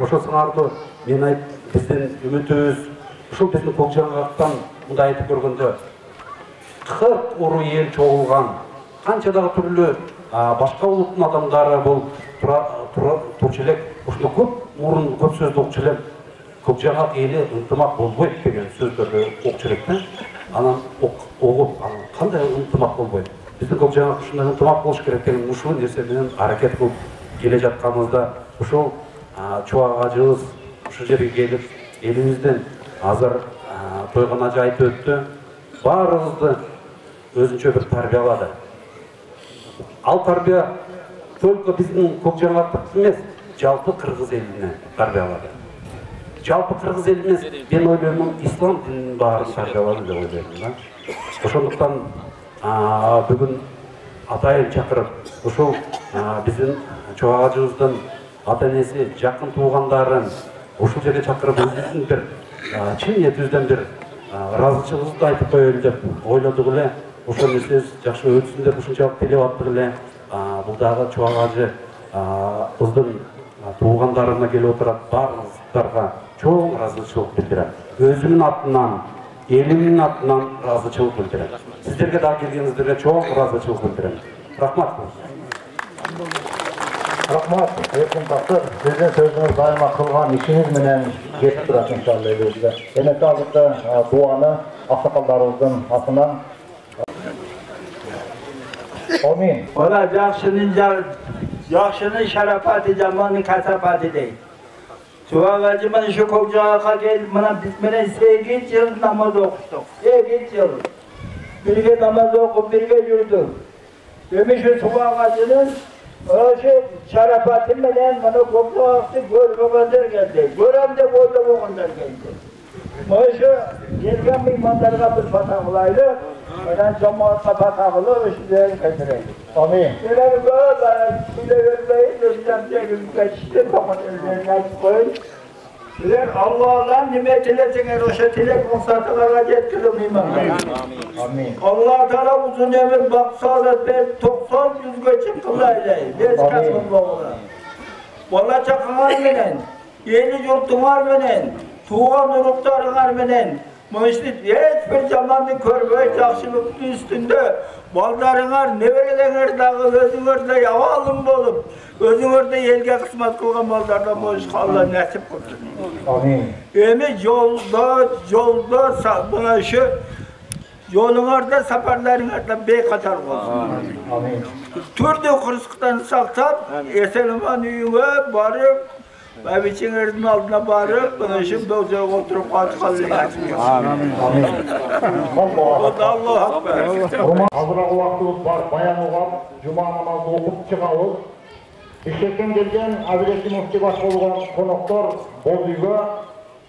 Ошол сыңарда мен айтып, биздин үмүтүбүз ушул биздин Көкжаңактан мындай айтып көргөндө 40 уру эл чогулган, канча дагы түрлүү башка улуттун адамдары бул турчу элек, ушул көп мурун көп сөздү окчу элем. Көкжаңак эли ынтымак болбойт деген сөздөрдү окчу элек да. Анан огуп, кандай ынтымак болбойт? Биздин Көкжаңак ушундай ынтымак болуш керек деген ушул нерсе менен аракет кылып келе жатканыбызда ушул Чубак ажыбыз ушул жерге келип, элибизден азыр тойгон ажы айтып өттү. Баарыбызды өзүнчө бир тарбиялады. Ал тарбия только биздин Көкжаңактык эмес, жалпы кыргыз элине тарбиялады. Жалпы кыргыз эл эмес, мен ойлоймун, ислам динин баарын тарбиялады деп ойлоймун да. Ошондуктан бүгүн атайын чакырып, ушул биздин Чубак ажыбыздын ата-энеси, жакын туугандарын ушул жерге чакырып, өзүбүздүн бир чын ниетибизден бир ыраазычылыгыбызды айтып коелу деп ойлодук эле. Ошол нерсе жакшы өтсүн деп ушунчалык телеп аттык эле. Бул дагы Чубак ажы биздин туугандарына келип отурат, баарыңыздарга чоң ыраазычылык билдирем. Өзүмдүн атынан, элимдин атынан ыраазычылык билдирем. Сиздерге дагы келгениңиздерге чоң ыраазычылык билдирем. Рахмат. Рахмат, Эркин Тактыр, сиздин сөзүңүз дайыма кылган ишиңиз менен жетип турат иншалла элибизге. Эмети алдыда дуаны аксакалдарыбыздын атынан. Амин. Ola yaxşının şarafati, zamanın kasafati değil. Çubak Hacı bana şu Көкжаңакка gelip bana biz menen 8 yıl namaz okuduk. 8 yıl. Birge namaz okup birge yürüdük. Demiş şu Çubak Hacı'nın şu şarafati menen bana Көкжаңакты görmeyenler geldi. Görem de boyda boğanlar geldi. Bana şu gelgen mihmanlarga bir fatah olaylı. Ben cemaatla fatahlı ve şunları getireyim. Amin. Neler böyle bile vermeyin, özlem çekin geçti, bakın özlerine koyun. Sizler Allah'dan nimet ilesiniz, o şetilik muhsatlarına yetkili mıyım? Amin. Allah Teala uzun ömür bak sağlık ben 90-100 geçim kılayla. Beş kasım boğula. Valla çakılar menen, yeni yurttular menen, tuğan uruktarılar menen, hiçbir zamanını körmey жақшылыктын üstünde baldarıngар, nevereleriniz dağı özüңөрde avalım bolup, özüңörde elge kısmet kılgan baldardan boşqa Allah nasip kılsın. Amin. Emi yolda buna şu yolunuzda, safarlarınızda beykatar olsun. Amin. Türlü kırıskıdan saksap, Esenliman üyüne barıp, Babiçinizin altına barıp, buna şimdi ocağa oturup atkalını açmıyor. Amin. Allah akbar. Azırak vaktimiz var, bayan oğam, cuma namazı okup çıkağız. İşekten gelgen Hazreti Mufti baş olgan konuklar Bozuyga,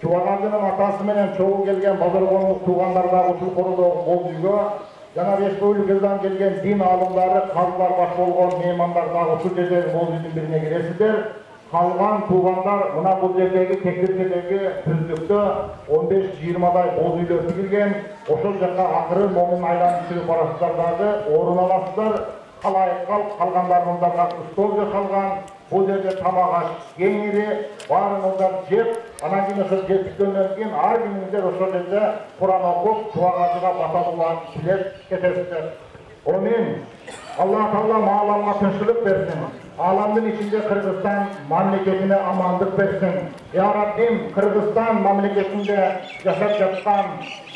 Çubak Hacı'nın atası menen çoğu gelgen Bazargonluk tuğanlarda usul korudu Bozuyga, Jana Respublikadan gelgen din alımları, kazılar baş olgan meymanlar da usul cezeri Bozuy'un birine giresidir. Kalgan tuğanlar buna bu yerdeki teklifedeki tüzlükte 15-20'day Bozuy'da ötügülgen, oşul jakka akırı momin aylanışçılık parasızlardagı orun alasızlar, kalganlarımızdan stol jasalgan, bu yerde tamağa yengiri, barınızdan jep, anan kimi kız jettiktönden keyin ar gününüzde oşul yerde Kur'an okup, Çubak Hacı'ga basadılar, tilep ketesizler. Amin. Allah Teala mağalamına tınçılık versin. Alamın içinde Kırgızstan memleketine amanlık versin. Ya Rabbim Kırgızstan memleketinde yaşap yatkan,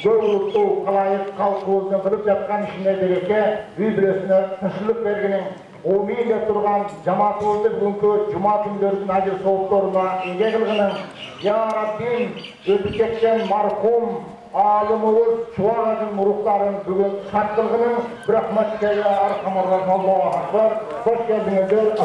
görülüktü, kalayık, kalkıldığını kılıp yatkan işine dereke, büyüdüresine tınçılık verginin, umiyle durgan cemaatımızda bugünkü Cuma günlerinin acı soğuklarına inge kılgının, Ya Rabbim ötüp ketken marhum alımımız, Çubak Hacı'nın ruhların bugün şartılgının bir rahmet kere arkamırlar. Allah'a akbar. Hoş geldiniz.